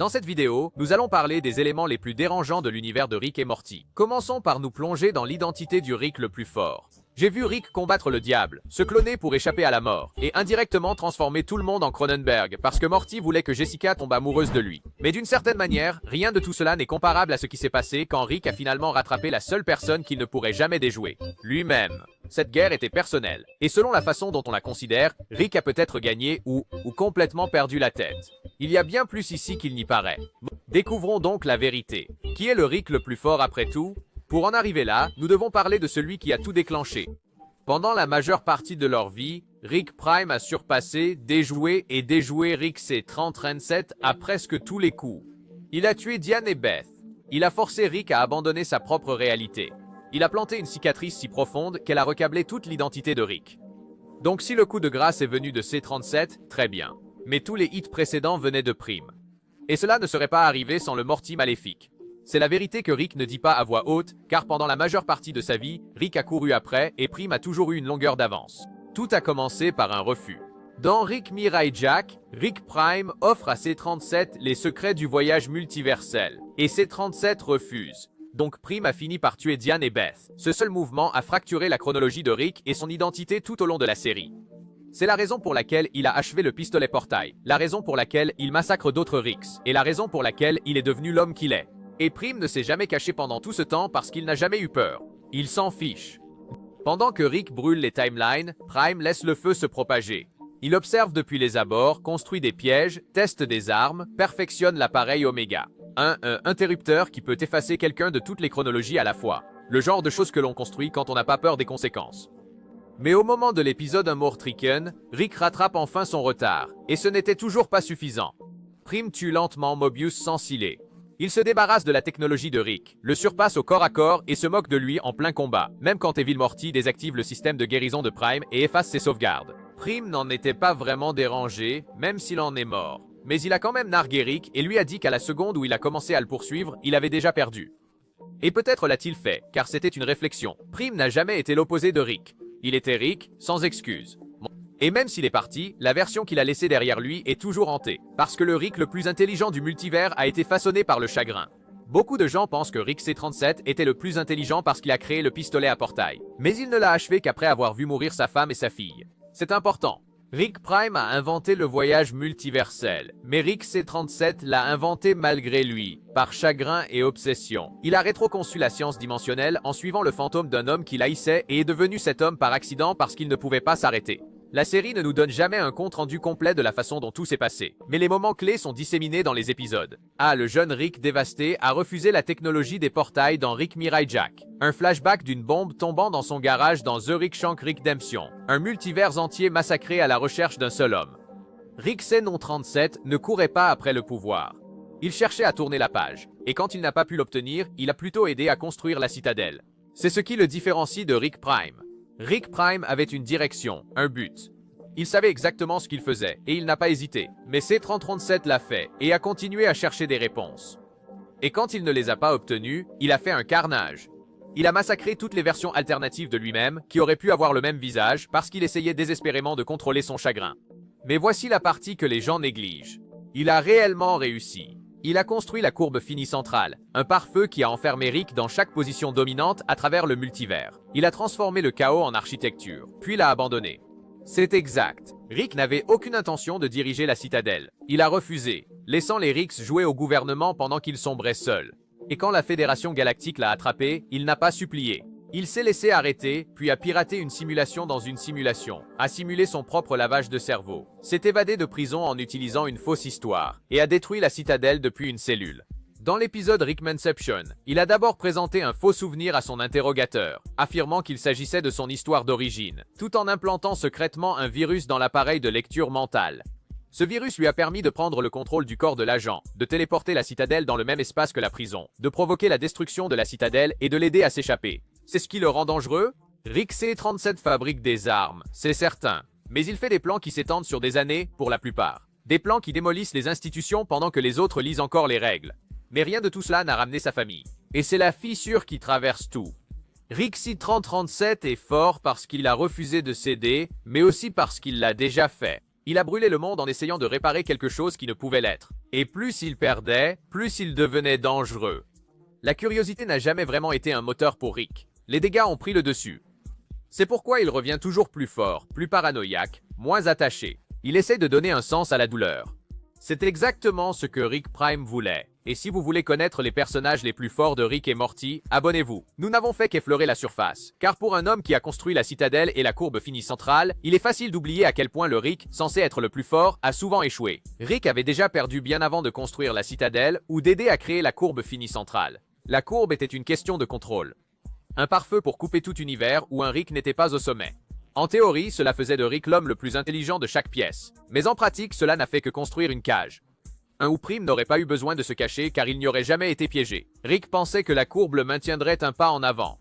Dans cette vidéo, nous allons parler des éléments les plus dérangeants de l'univers de Rick et Morty. Commençons par nous plonger dans l'identité du Rick le plus fort. J'ai vu Rick combattre le diable, se cloner pour échapper à la mort, et indirectement transformer tout le monde en Cronenberg parce que Morty voulait que Jessica tombe amoureuse de lui. Mais d'une certaine manière, rien de tout cela n'est comparable à ce qui s'est passé quand Rick a finalement rattrapé la seule personne qu'il ne pourrait jamais déjouer, lui-même. Cette guerre était personnelle, et selon la façon dont on la considère, Rick a peut-être gagné ou complètement perdu la tête. Il y a bien plus ici qu'il n'y paraît. Découvrons donc la vérité. Qui est le Rick le plus fort après tout? Pour en arriver là, nous devons parler de celui qui a tout déclenché. Pendant la majeure partie de leur vie, Rick Prime a surpassé, déjoué et déjoué Rick C-3037 à presque tous les coups. Il a tué Diane et Beth. Il a forcé Rick à abandonner sa propre réalité. Il a planté une cicatrice si profonde qu'elle a recablé toute l'identité de Rick. Donc si le coup de grâce est venu de C-37, très bien. Mais tous les hits précédents venaient de Prime. Et cela ne serait pas arrivé sans le Morty maléfique. C'est la vérité que Rick ne dit pas à voix haute, car pendant la majeure partie de sa vie, Rick a couru après et Prime a toujours eu une longueur d'avance. Tout a commencé par un refus. Dans Rick Mirai Jack, Rick Prime offre à C-37 les secrets du voyage multiversel, et C-37 refuse. Donc Prime a fini par tuer Diane et Beth. Ce seul mouvement a fracturé la chronologie de Rick et son identité tout au long de la série. C'est la raison pour laquelle il a achevé le pistolet portail, la raison pour laquelle il massacre d'autres Ricks, et la raison pour laquelle il est devenu l'homme qu'il est. Et Prime ne s'est jamais caché pendant tout ce temps parce qu'il n'a jamais eu peur. Il s'en fiche. Pendant que Rick brûle les timelines, Prime laisse le feu se propager. Il observe depuis les abords, construit des pièges, teste des armes, perfectionne l'appareil Omega. Un interrupteur qui peut effacer quelqu'un de toutes les chronologies à la fois. Le genre de choses que l'on construit quand on n'a pas peur des conséquences. Mais au moment de l'épisode Unmortriken, Rick rattrape enfin son retard. Et ce n'était toujours pas suffisant. Prime tue lentement Mobius sans ciller. Il se débarrasse de la technologie de Rick, le surpasse au corps à corps et se moque de lui en plein combat, même quand Evil Morty désactive le système de guérison de Prime et efface ses sauvegardes. Prime n'en était pas vraiment dérangé, même s'il en est mort. Mais il a quand même nargué Rick et lui a dit qu'à la seconde où il a commencé à le poursuivre, il avait déjà perdu. Et peut-être l'a-t-il fait, car c'était une réflexion. Prime n'a jamais été l'opposé de Rick. Il était Rick, sans excuse. Et même s'il est parti, la version qu'il a laissée derrière lui est toujours hantée, parce que le Rick le plus intelligent du multivers a été façonné par le chagrin. Beaucoup de gens pensent que Rick C-37 était le plus intelligent parce qu'il a créé le pistolet à portail. Mais il ne l'a achevé qu'après avoir vu mourir sa femme et sa fille. C'est important. Rick Prime a inventé le voyage multiversel, mais Rick C-37 l'a inventé malgré lui, par chagrin et obsession. Il a rétroconçu la science dimensionnelle en suivant le fantôme d'un homme qu'il haïssait et est devenu cet homme par accident parce qu'il ne pouvait pas s'arrêter. La série ne nous donne jamais un compte-rendu complet de la façon dont tout s'est passé, mais les moments clés sont disséminés dans les épisodes. Le jeune Rick dévasté a refusé la technologie des portails dans Rick Mirai Jack. Un flashback d'une bombe tombant dans son garage dans The Rick Shank Redemption. Un multivers entier massacré à la recherche d'un seul homme. Rick C-37 ne courait pas après le pouvoir. Il cherchait à tourner la page, et quand il n'a pas pu l'obtenir, il a plutôt aidé à construire la citadelle. C'est ce qui le différencie de Rick Prime. Rick Prime avait une direction, un but. Il savait exactement ce qu'il faisait, et il n'a pas hésité. Mais C-3037 l'a fait, et a continué à chercher des réponses. Et quand il ne les a pas obtenues, il a fait un carnage. Il a massacré toutes les versions alternatives de lui-même, qui auraient pu avoir le même visage, parce qu'il essayait désespérément de contrôler son chagrin. Mais voici la partie que les gens négligent. Il a réellement réussi. Il a construit la courbe finie centrale, un pare-feu qui a enfermé Rick dans chaque position dominante à travers le multivers. Il a transformé le chaos en architecture, puis l'a abandonné. C'est exact. Rick n'avait aucune intention de diriger la citadelle. Il a refusé, laissant les Ricks jouer au gouvernement pendant qu'il sombrait seul. Et quand la Fédération Galactique l'a attrapé, il n'a pas supplié. Il s'est laissé arrêter, puis a piraté une simulation dans une simulation, a simulé son propre lavage de cerveau, s'est évadé de prison en utilisant une fausse histoire, et a détruit la citadelle depuis une cellule. Dans l'épisode Rickmanception, il a d'abord présenté un faux souvenir à son interrogateur, affirmant qu'il s'agissait de son histoire d'origine, tout en implantant secrètement un virus dans l'appareil de lecture mentale. Ce virus lui a permis de prendre le contrôle du corps de l'agent, de téléporter la citadelle dans le même espace que la prison, de provoquer la destruction de la citadelle et de l'aider à s'échapper. C'est ce qui le rend dangereux? Rick C-37 fabrique des armes, c'est certain. Mais il fait des plans qui s'étendent sur des années, pour la plupart. Des plans qui démolissent les institutions pendant que les autres lisent encore les règles. Mais rien de tout cela n'a ramené sa famille. Et c'est la fissure qui traverse tout. Rick C-3037 est fort parce qu'il a refusé de céder, mais aussi parce qu'il l'a déjà fait. Il a brûlé le monde en essayant de réparer quelque chose qui ne pouvait l'être. Et plus il perdait, plus il devenait dangereux. La curiosité n'a jamais vraiment été un moteur pour Rick. Les dégâts ont pris le dessus. C'est pourquoi il revient toujours plus fort, plus paranoïaque, moins attaché. Il essaie de donner un sens à la douleur. C'est exactement ce que Rick Prime voulait. Et si vous voulez connaître les personnages les plus forts de Rick et Morty, abonnez-vous. Nous n'avons fait qu'effleurer la surface. Car pour un homme qui a construit la citadelle et la courbe finie centrale, il est facile d'oublier à quel point le Rick, censé être le plus fort, a souvent échoué. Rick avait déjà perdu bien avant de construire la citadelle ou d'aider à créer la courbe finie centrale. La courbe était une question de contrôle. Un pare-feu pour couper tout univers où un Rick n'était pas au sommet. En théorie, cela faisait de Rick l'homme le plus intelligent de chaque pièce. Mais en pratique, cela n'a fait que construire une cage. Un ou Prime n'aurait pas eu besoin de se cacher car il n'y aurait jamais été piégé. Rick pensait que la courbe le maintiendrait un pas en avant.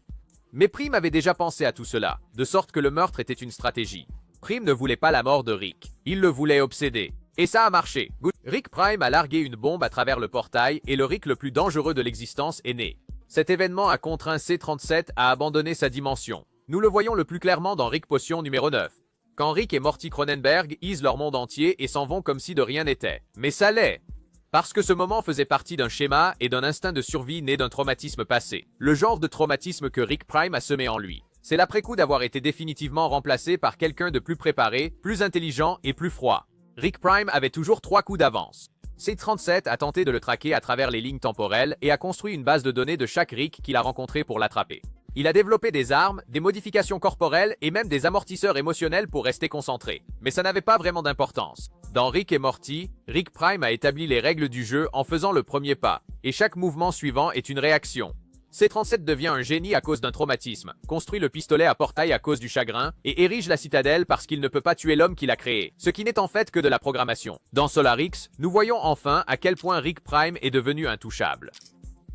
Mais Prime avait déjà pensé à tout cela, de sorte que le meurtre était une stratégie. Prime ne voulait pas la mort de Rick. Il le voulait obséder. Et ça a marché. Rick Prime a largué une bombe à travers le portail et le Rick le plus dangereux de l'existence est né. Cet événement a contraint C-37 à abandonner sa dimension. Nous le voyons le plus clairement dans Rick Potion numéro 9. Quand Rick et Morty Cronenberg isent leur monde entier et s'en vont comme si de rien n'était. Mais ça l'est. Parce que ce moment faisait partie d'un schéma et d'un instinct de survie né d'un traumatisme passé. Le genre de traumatisme que Rick Prime a semé en lui. C'est l'après-coup d'avoir été définitivement remplacé par quelqu'un de plus préparé, plus intelligent et plus froid. Rick Prime avait toujours 3 coups d'avance. C-37 a tenté de le traquer à travers les lignes temporelles et a construit une base de données de chaque Rick qu'il a rencontré pour l'attraper. Il a développé des armes, des modifications corporelles et même des amortisseurs émotionnels pour rester concentré. Mais ça n'avait pas vraiment d'importance. Dans Rick et Morty, Rick Prime a établi les règles du jeu en faisant le premier pas, et chaque mouvement suivant est une réaction. C-37 devient un génie à cause d'un traumatisme, construit le pistolet à portail à cause du chagrin, et érige la citadelle parce qu'il ne peut pas tuer l'homme qui l'a créé, ce qui n'est en fait que de la programmation. Dans Solar X, nous voyons enfin à quel point Rick Prime est devenu intouchable.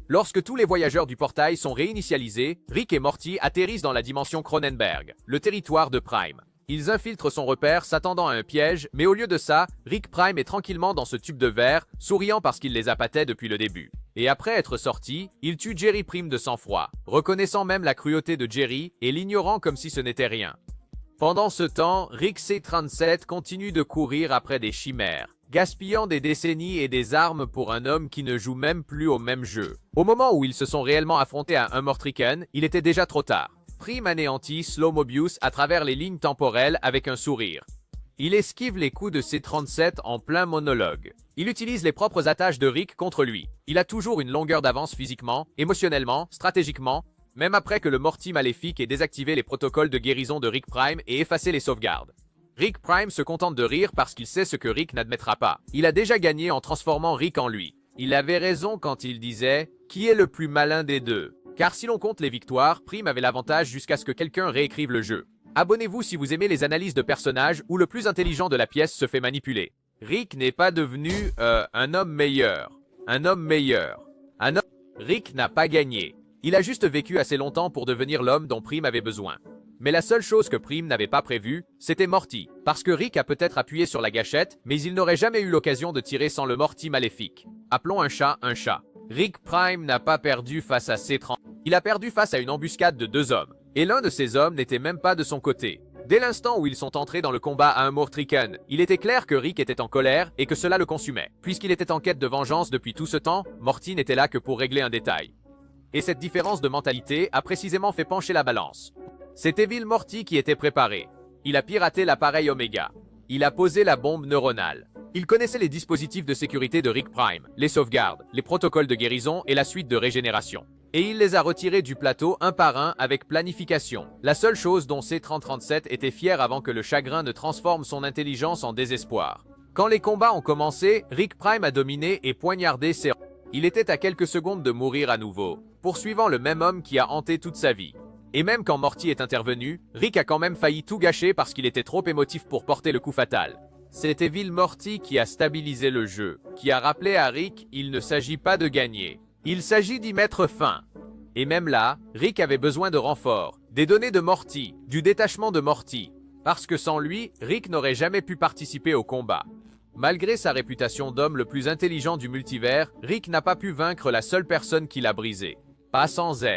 Lorsque tous les voyageurs du portail sont réinitialisés, Rick et Morty atterrissent dans la dimension Cronenberg, le territoire de Prime. Ils infiltrent son repère s'attendant à un piège, mais au lieu de ça, Rick Prime est tranquillement dans ce tube de verre, souriant parce qu'il les appâtait depuis le début. Et après être sorti, il tue Jerry Prime de sang-froid, reconnaissant même la cruauté de Jerry et l'ignorant comme si ce n'était rien. Pendant ce temps, Rick C-37 continue de courir après des chimères, gaspillant des décennies et des armes pour un homme qui ne joue même plus au même jeu. Au moment où ils se sont réellement affrontés à un Mortriken, il était déjà trop tard. Prime anéantit Slow Mobius à travers les lignes temporelles avec un sourire. Il esquive les coups de C-37 en plein monologue. Il utilise les propres attaches de Rick contre lui. Il a toujours une longueur d'avance physiquement, émotionnellement, stratégiquement, même après que le Morty maléfique ait désactivé les protocoles de guérison de Rick Prime et effacé les sauvegardes. Rick Prime se contente de rire parce qu'il sait ce que Rick n'admettra pas. Il a déjà gagné en transformant Rick en lui. Il avait raison quand il disait « Qui est le plus malin des deux ?» Car si l'on compte les victoires, Prime avait l'avantage jusqu'à ce que quelqu'un réécrive le jeu. Abonnez-vous si vous aimez les analyses de personnages où le plus intelligent de la pièce se fait manipuler. Rick n'est pas devenu un homme meilleur. Un homme meilleur. Rick n'a pas gagné. Il a juste vécu assez longtemps pour devenir l'homme dont Prime avait besoin. Mais la seule chose que Prime n'avait pas prévue, c'était Morty. Parce que Rick a peut-être appuyé sur la gâchette, mais il n'aurait jamais eu l'occasion de tirer sans le Morty maléfique. Appelons un chat un chat. Rick Prime n'a pas perdu face à C-30. Il a perdu face à une embuscade de 2 hommes. Et l'un de ces hommes n'était même pas de son côté. Dès l'instant où ils sont entrés dans le combat à un Mortriken, il était clair que Rick était en colère et que cela le consumait. Puisqu'il était en quête de vengeance depuis tout ce temps, Morty n'était là que pour régler un détail. Et cette différence de mentalité a précisément fait pencher la balance. C'est Evil Morty qui était préparé. Il a piraté l'appareil Omega. Il a posé la bombe neuronale. Il connaissait les dispositifs de sécurité de Rick Prime, les sauvegardes, les protocoles de guérison et la suite de régénération. Et il les a retirés du plateau un par un avec planification. La seule chose dont C-3037 était fier avant que le chagrin ne transforme son intelligence en désespoir. Quand les combats ont commencé, Rick Prime a dominé et poignardé ses... Il était à quelques secondes de mourir à nouveau, poursuivant le même homme qui a hanté toute sa vie. Et même quand Morty est intervenu, Rick a quand même failli tout gâcher parce qu'il était trop émotif pour porter le coup fatal. C'est Evil Morty qui a stabilisé le jeu, qui a rappelé à Rick il ne s'agit pas de gagner. Il s'agit d'y mettre fin. Et même là, Rick avait besoin de renforts, des données de Morty, du détachement de Morty. Parce que sans lui, Rick n'aurait jamais pu participer au combat. Malgré sa réputation d'homme le plus intelligent du multivers, Rick n'a pas pu vaincre la seule personne qui l'a brisé. Pas sans Z.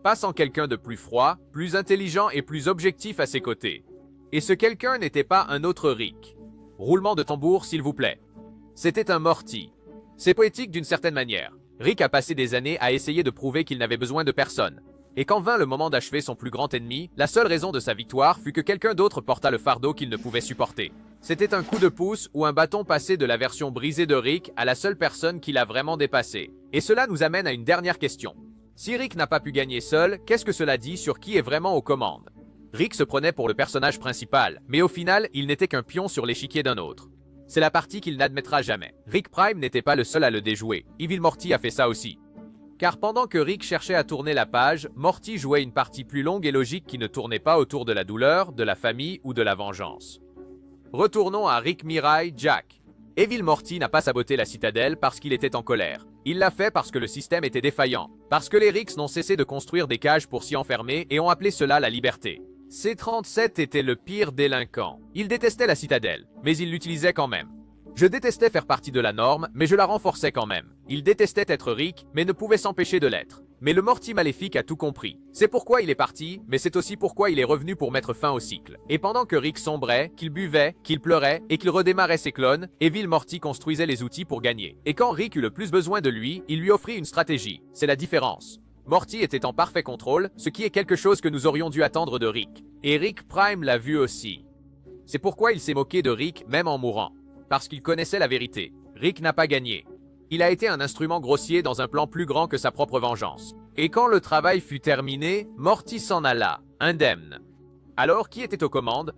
Pas sans quelqu'un de plus froid, plus intelligent et plus objectif à ses côtés. Et ce quelqu'un n'était pas un autre Rick. Roulement de tambour, s'il vous plaît. C'était un Morty. C'est poétique d'une certaine manière. Rick a passé des années à essayer de prouver qu'il n'avait besoin de personne. Et quand vint le moment d'achever son plus grand ennemi, la seule raison de sa victoire fut que quelqu'un d'autre porta le fardeau qu'il ne pouvait supporter. C'était un coup de pouce ou un bâton passé de la version brisée de Rick à la seule personne qui l'a vraiment dépassé. Et cela nous amène à une dernière question. Si Rick n'a pas pu gagner seul, qu'est-ce que cela dit sur qui est vraiment aux commandes? Rick se prenait pour le personnage principal, mais au final, il n'était qu'un pion sur l'échiquier d'un autre. C'est la partie qu'il n'admettra jamais. Rick Prime n'était pas le seul à le déjouer. Evil Morty a fait ça aussi. Car pendant que Rick cherchait à tourner la page, Morty jouait une partie plus longue et logique qui ne tournait pas autour de la douleur, de la famille ou de la vengeance. Retournons à Rick Mirai Jack. Evil Morty n'a pas saboté la citadelle parce qu'il était en colère. Il l'a fait parce que le système était défaillant, parce que les Ricks n'ont cessé de construire des cages pour s'y enfermer et ont appelé cela la liberté. C-37 était le pire délinquant. Il détestait la citadelle, mais il l'utilisait quand même. Je détestais faire partie de la norme, mais je la renforçais quand même. Il détestait être Rick, mais ne pouvait s'empêcher de l'être. Mais le Morty maléfique a tout compris. C'est pourquoi il est parti, mais c'est aussi pourquoi il est revenu pour mettre fin au cycle. Et pendant que Rick sombrait, qu'il buvait, qu'il pleurait et qu'il redémarrait ses clones, Evil Morty construisait les outils pour gagner. Et quand Rick eut le plus besoin de lui, il lui offrit une stratégie. C'est la différence. Morty était en parfait contrôle, ce qui est quelque chose que nous aurions dû attendre de Rick. Et Rick Prime l'a vu aussi. C'est pourquoi il s'est moqué de Rick même en mourant. Parce qu'il connaissait la vérité. Rick n'a pas gagné. Il a été un instrument grossier dans un plan plus grand que sa propre vengeance. Et quand le travail fut terminé, Morty s'en alla, indemne. Alors qui était aux commandes?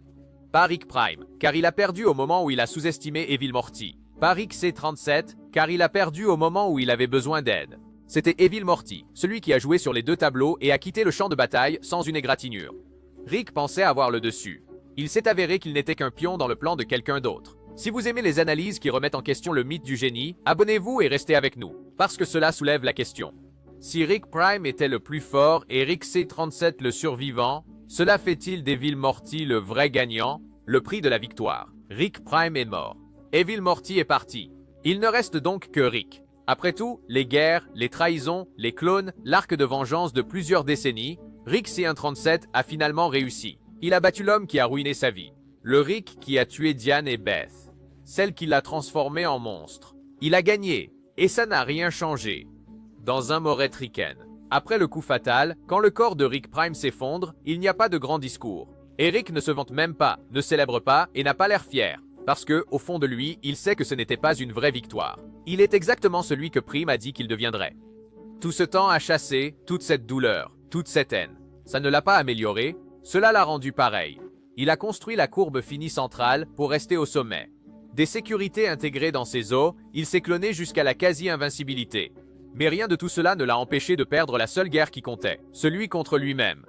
Pas Rick Prime, car il a perdu au moment où il a sous-estimé Evil Morty. Pas Rick C-37, car il a perdu au moment où il avait besoin d'aide. C'était Evil Morty, celui qui a joué sur les deux tableaux et a quitté le champ de bataille sans une égratignure. Rick pensait avoir le dessus. Il s'est avéré qu'il n'était qu'un pion dans le plan de quelqu'un d'autre. Si vous aimez les analyses qui remettent en question le mythe du génie, abonnez-vous et restez avec nous, parce que cela soulève la question. Si Rick Prime était le plus fort et Rick C-37 le survivant, cela fait-il d'Evil Morty le vrai gagnant? Le prix de la victoire. Rick Prime est mort. Evil Morty est parti. Il ne reste donc que Rick. Après tout, les guerres, les trahisons, les clones, l'arc de vengeance de plusieurs décennies, Rick C-137 a finalement réussi. Il a battu l'homme qui a ruiné sa vie. Le Rick qui a tué Diane et Beth. Celle qui l'a transformé en monstre. Il a gagné, et ça n'a rien changé. Dans un Moret Ricken. Après le coup fatal, quand le corps de Rick Prime s'effondre, il n'y a pas de grand discours. Et Rick ne se vante même pas, ne célèbre pas et n'a pas l'air fier. Parce que, au fond de lui, il sait que ce n'était pas une vraie victoire. Il est exactement celui que Prime a dit qu'il deviendrait. Tout ce temps à chasser, toute cette douleur, toute cette haine. Ça ne l'a pas amélioré, cela l'a rendu pareil. Il a construit la courbe finie centrale pour rester au sommet. Des sécurités intégrées dans ses os, il s'est cloné jusqu'à la quasi-invincibilité. Mais rien de tout cela ne l'a empêché de perdre la seule guerre qui comptait, celui contre lui-même.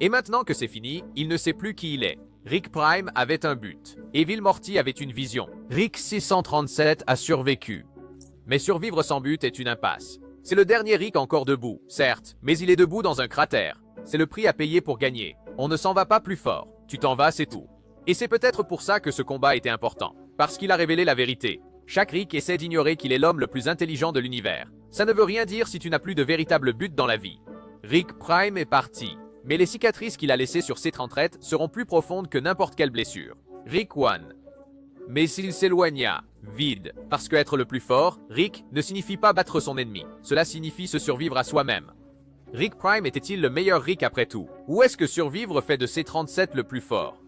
Et maintenant que c'est fini, il ne sait plus qui il est. Rick Prime avait un but. Evil Morty avait une vision. Rick 637 a survécu. Mais survivre sans but est une impasse. C'est le dernier Rick encore debout, certes, mais il est debout dans un cratère. C'est le prix à payer pour gagner. On ne s'en va pas plus fort. Tu t'en vas, c'est tout. Et c'est peut-être pour ça que ce combat était important. Parce qu'il a révélé la vérité. Chaque Rick essaie d'ignorer qu'il est l'homme le plus intelligent de l'univers. Ça ne veut rien dire si tu n'as plus de véritable but dans la vie. Rick Prime est parti. Mais les cicatrices qu'il a laissées sur ses 30 seront plus profondes que n'importe quelle blessure. Rick One. Mais s'il s'éloigna, vide. Parce que être le plus fort, Rick, ne signifie pas battre son ennemi. Cela signifie se survivre à soi-même. Rick Prime était-il le meilleur Rick après tout? Ou est-ce que survivre fait de ses 37 le plus fort?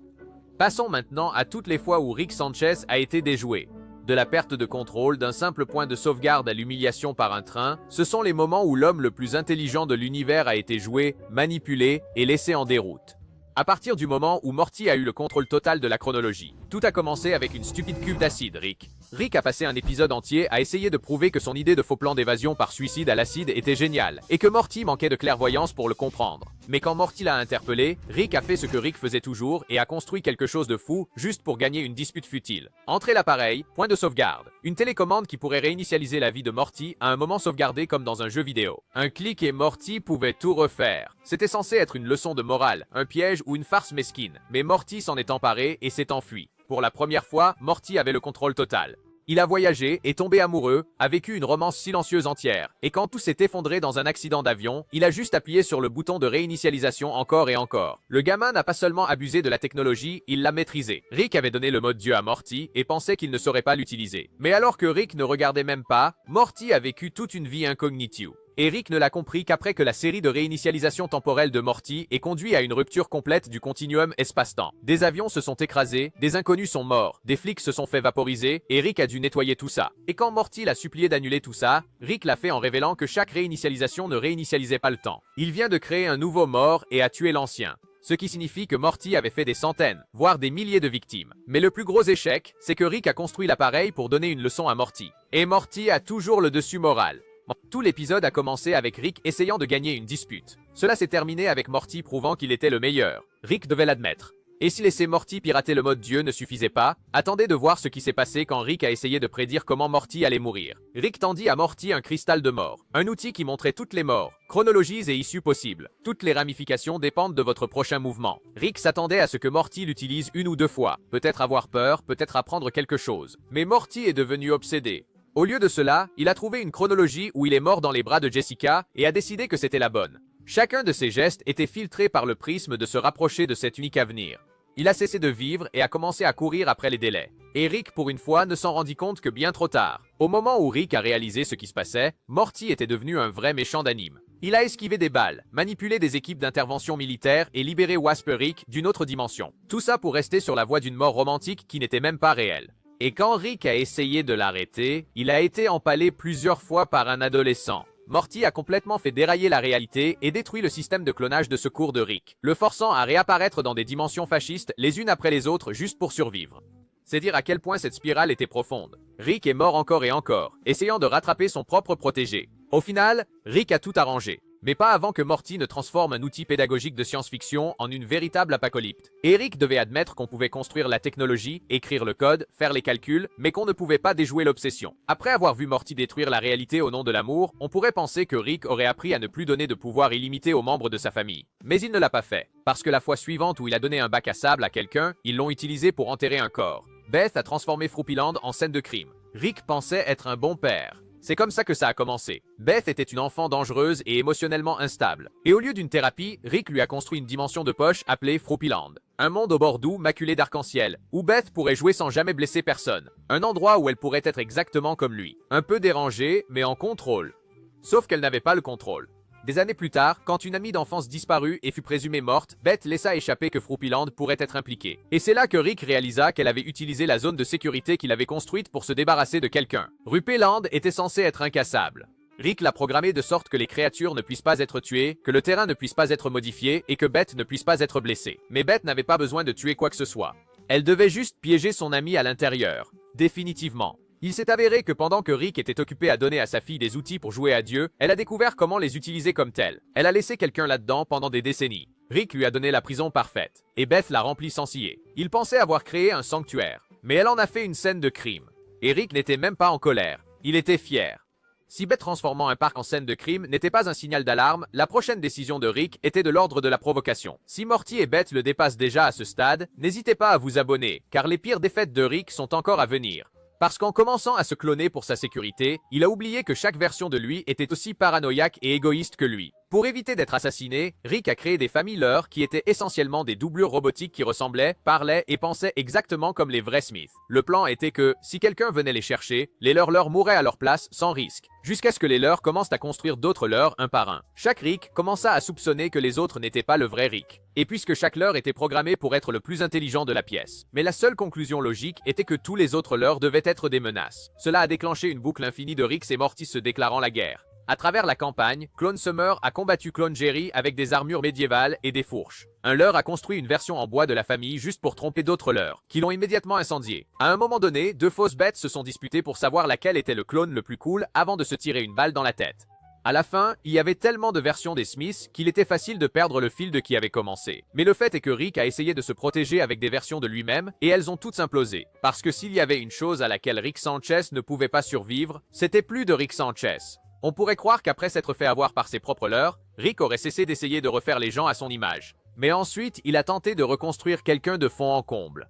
Passons maintenant à toutes les fois où Rick Sanchez a été déjoué. De la perte de contrôle, d'un simple point de sauvegarde à l'humiliation par un train, ce sont les moments où l'homme le plus intelligent de l'univers a été joué, manipulé et laissé en déroute. À partir du moment où Morty a eu le contrôle total de la chronologie, tout a commencé avec une stupide cuve d'acide, Rick. Rick a passé un épisode entier à essayer de prouver que son idée de faux plan d'évasion par suicide à l'acide était géniale, et que Morty manquait de clairvoyance pour le comprendre. Mais quand Morty l'a interpellé, Rick a fait ce que Rick faisait toujours et a construit quelque chose de fou, juste pour gagner une dispute futile. Entrer l'appareil, point de sauvegarde. Une télécommande qui pourrait réinitialiser la vie de Morty à un moment sauvegardé comme dans un jeu vidéo. Un clic et Morty pouvait tout refaire. C'était censé être une leçon de morale, un piège ou une farce mesquine, mais Morty s'en est emparé et s'est enfui. Pour la première fois, Morty avait le contrôle total. Il a voyagé, est tombé amoureux, a vécu une romance silencieuse entière. Et quand tout s'est effondré dans un accident d'avion, il a juste appuyé sur le bouton de réinitialisation encore et encore. Le gamin n'a pas seulement abusé de la technologie, il l'a maîtrisée. Rick avait donné le mode Dieu à Morty et pensait qu'il ne saurait pas l'utiliser. Mais alors que Rick ne regardait même pas, Morty a vécu toute une vie incognito. Et Rick ne l'a compris qu'après que la série de réinitialisation temporelle de Morty ait conduit à une rupture complète du continuum espace-temps. Des avions se sont écrasés, des inconnus sont morts, des flics se sont fait vaporiser, et Rick a dû nettoyer tout ça. Et quand Morty l'a supplié d'annuler tout ça, Rick l'a fait en révélant que chaque réinitialisation ne réinitialisait pas le temps. Il vient de créer un nouveau mort et a tué l'ancien. Ce qui signifie que Morty avait fait des centaines, voire des milliers de victimes. Mais le plus gros échec, c'est que Rick a construit l'appareil pour donner une leçon à Morty. Et Morty a toujours le dessus moral. Tout l'épisode a commencé avec Rick essayant de gagner une dispute. Cela s'est terminé avec Morty prouvant qu'il était le meilleur. Rick devait l'admettre. Et si laisser Morty pirater le mode Dieu ne suffisait pas, attendez de voir ce qui s'est passé quand Rick a essayé de prédire comment Morty allait mourir. Rick tendit à Morty un cristal de mort, un outil qui montrait toutes les morts, chronologies et issues possibles. Toutes les ramifications dépendent de votre prochain mouvement. Rick s'attendait à ce que Morty l'utilise une ou deux fois, peut-être avoir peur, peut-être apprendre quelque chose. Mais Morty est devenu obsédé. Au lieu de cela, il a trouvé une chronologie où il est mort dans les bras de Jessica et a décidé que c'était la bonne. Chacun de ses gestes était filtré par le prisme de se rapprocher de cet unique avenir. Il a cessé de vivre et a commencé à courir après les délais. Et Rick, pour une fois, ne s'en rendit compte que bien trop tard. Au moment où Rick a réalisé ce qui se passait, Morty était devenu un vrai méchant d'anime. Il a esquivé des balles, manipulé des équipes d'intervention militaire et libéré Wasp Rick d'une autre dimension. Tout ça pour rester sur la voie d'une mort romantique qui n'était même pas réelle. Et quand Rick a essayé de l'arrêter, il a été empalé plusieurs fois par un adolescent. Morty a complètement fait dérailler la réalité et détruit le système de clonage de secours de Rick, le forçant à réapparaître dans des dimensions fascistes les unes après les autres juste pour survivre. C'est dire à quel point cette spirale était profonde. Rick est mort encore et encore, essayant de rattraper son propre protégé. Au final, Rick a tout arrangé. Mais pas avant que Morty ne transforme un outil pédagogique de science-fiction en une véritable apocalypse. Rick devait admettre qu'on pouvait construire la technologie, écrire le code, faire les calculs, mais qu'on ne pouvait pas déjouer l'obsession. Après avoir vu Morty détruire la réalité au nom de l'amour, on pourrait penser que Rick aurait appris à ne plus donner de pouvoir illimité aux membres de sa famille. Mais il ne l'a pas fait, parce que la fois suivante où il a donné un bac à sable à quelqu'un, ils l'ont utilisé pour enterrer un corps. Beth a transformé Fruppyland en scène de crime. Rick pensait être un bon père. C'est comme ça que ça a commencé. Beth était une enfant dangereuse et émotionnellement instable. Et au lieu d'une thérapie, Rick lui a construit une dimension de poche appelée Fruppyland. Un monde au bord doux, maculé d'arc-en-ciel, où Beth pourrait jouer sans jamais blesser personne. Un endroit où elle pourrait être exactement comme lui. Un peu dérangée, mais en contrôle. Sauf qu'elle n'avait pas le contrôle. Des années plus tard, quand une amie d'enfance disparut et fut présumée morte, Beth laissa échapper que Fruppyland pourrait être impliqué. Et c'est là que Rick réalisa qu'elle avait utilisé la zone de sécurité qu'il avait construite pour se débarrasser de quelqu'un. Fruppyland était censé être incassable. Rick l'a programmé de sorte que les créatures ne puissent pas être tuées, que le terrain ne puisse pas être modifié et que Beth ne puisse pas être blessée. Mais Beth n'avait pas besoin de tuer quoi que ce soit. Elle devait juste piéger son ami à l'intérieur. Définitivement. Il s'est avéré que pendant que Rick était occupé à donner à sa fille des outils pour jouer à Dieu, elle a découvert comment les utiliser comme tels. Elle a laissé quelqu'un là-dedans pendant des décennies. Rick lui a donné la prison parfaite, et Beth l'a remplie sans scier. Il pensait avoir créé un sanctuaire, mais elle en a fait une scène de crime. Et Rick n'était même pas en colère, il était fier. Si Beth transformant un parc en scène de crime n'était pas un signal d'alarme, la prochaine décision de Rick était de l'ordre de la provocation. Si Morty et Beth le dépassent déjà à ce stade, n'hésitez pas à vous abonner, car les pires défaites de Rick sont encore à venir. Parce qu'en commençant à se cloner pour sa sécurité, il a oublié que chaque version de lui était aussi paranoïaque et égoïste que lui. Pour éviter d'être assassiné, Rick a créé des familles leurs qui étaient essentiellement des doublures robotiques qui ressemblaient, parlaient et pensaient exactement comme les vrais Smiths. Le plan était que, si quelqu'un venait les chercher, les leurs mouraient à leur place sans risque, jusqu'à ce que les leurs commencent à construire d'autres leurs un par un. Chaque Rick commença à soupçonner que les autres n'étaient pas le vrai Rick, et puisque chaque leur était programmé pour être le plus intelligent de la pièce. Mais la seule conclusion logique était que tous les autres leurs devaient être des menaces. Cela a déclenché une boucle infinie de Rick et Morty se déclarant la guerre. À travers la campagne, Clone Summer a combattu Clone Jerry avec des armures médiévales et des fourches. Un leur a construit une version en bois de la famille juste pour tromper d'autres leurs, qui l'ont immédiatement incendié. À un moment donné, deux fausses bêtes se sont disputées pour savoir laquelle était le clone le plus cool avant de se tirer une balle dans la tête. À la fin, il y avait tellement de versions des Smiths qu'il était facile de perdre le fil de qui avait commencé. Mais le fait est que Rick a essayé de se protéger avec des versions de lui-même et elles ont toutes implosé. Parce que s'il y avait une chose à laquelle Rick Sanchez ne pouvait pas survivre, c'était plus de Rick Sanchez. On pourrait croire qu'après s'être fait avoir par ses propres leurs, Rick aurait cessé d'essayer de refaire les gens à son image. Mais ensuite, il a tenté de reconstruire quelqu'un de fond en comble.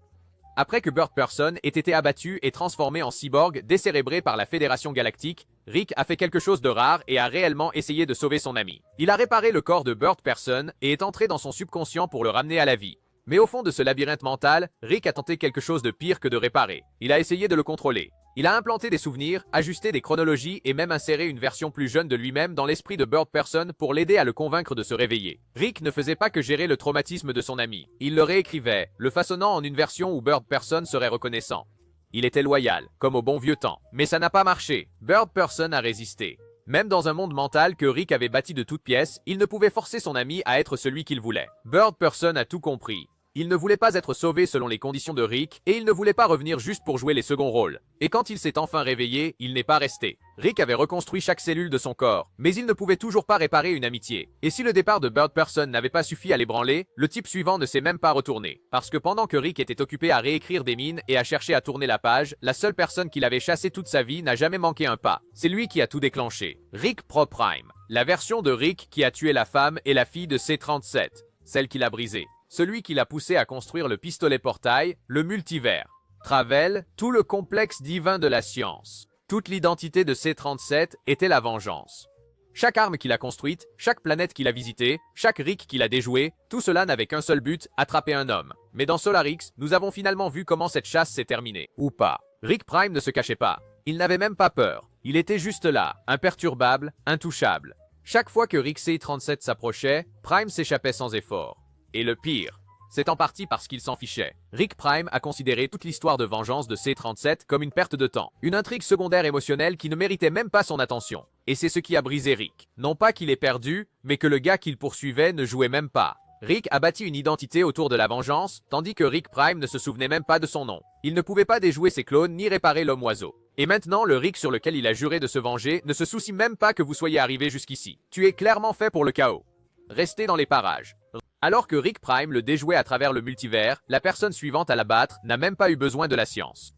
Après que Bird Person ait été abattu et transformé en cyborg décérébré par la Fédération Galactique, Rick a fait quelque chose de rare et a réellement essayé de sauver son ami. Il a réparé le corps de Bird Person et est entré dans son subconscient pour le ramener à la vie. Mais au fond de ce labyrinthe mental, Rick a tenté quelque chose de pire que de réparer. Il a essayé de le contrôler. Il a implanté des souvenirs, ajusté des chronologies et même inséré une version plus jeune de lui-même dans l'esprit de Bird Person pour l'aider à le convaincre de se réveiller. Rick ne faisait pas que gérer le traumatisme de son ami. Il le réécrivait, le façonnant en une version où Bird Person serait reconnaissant. Il était loyal, comme au bon vieux temps. Mais ça n'a pas marché. Bird Person a résisté. Même dans un monde mental que Rick avait bâti de toutes pièces, il ne pouvait forcer son ami à être celui qu'il voulait. Bird Person a tout compris. Il ne voulait pas être sauvé selon les conditions de Rick, et il ne voulait pas revenir juste pour jouer les seconds rôles. Et quand il s'est enfin réveillé, il n'est pas resté. Rick avait reconstruit chaque cellule de son corps, mais il ne pouvait toujours pas réparer une amitié. Et si le départ de Bird Person n'avait pas suffi à l'ébranler, le type suivant ne s'est même pas retourné. Parce que pendant que Rick était occupé à réécrire des mines et à chercher à tourner la page, la seule personne qu'il avait chassée toute sa vie n'a jamais manqué un pas. C'est lui qui a tout déclenché. Rick Pro Prime. La version de Rick qui a tué la femme et la fille de C-37. Celle qu'il a brisée. Celui qui l'a poussé à construire le pistolet portail, le multivers. Travel, tout le complexe divin de la science. Toute l'identité de C-37 était la vengeance. Chaque arme qu'il a construite, chaque planète qu'il a visitée, chaque Rick qu'il a déjoué, tout cela n'avait qu'un seul but, attraper un homme. Mais dans Solarix, nous avons finalement vu comment cette chasse s'est terminée. Ou pas. Rick Prime ne se cachait pas. Il n'avait même pas peur. Il était juste là, imperturbable, intouchable. Chaque fois que Rick C-37 s'approchait, Prime s'échappait sans effort. Et le pire, c'est en partie parce qu'il s'en fichait. Rick Prime a considéré toute l'histoire de vengeance de C-37 comme une perte de temps. Une intrigue secondaire émotionnelle qui ne méritait même pas son attention. Et c'est ce qui a brisé Rick. Non pas qu'il ait perdu, mais que le gars qu'il poursuivait ne jouait même pas. Rick a bâti une identité autour de la vengeance, tandis que Rick Prime ne se souvenait même pas de son nom. Il ne pouvait pas déjouer ses clones ni réparer l'homme-oiseau. Et maintenant, le Rick sur lequel il a juré de se venger ne se soucie même pas que vous soyez arrivé jusqu'ici. Tu es clairement fait pour le chaos. Restez dans les parages. Alors que Rick Prime le déjouait à travers le multivers, la personne suivante à l'abattre n'a même pas eu besoin de la science.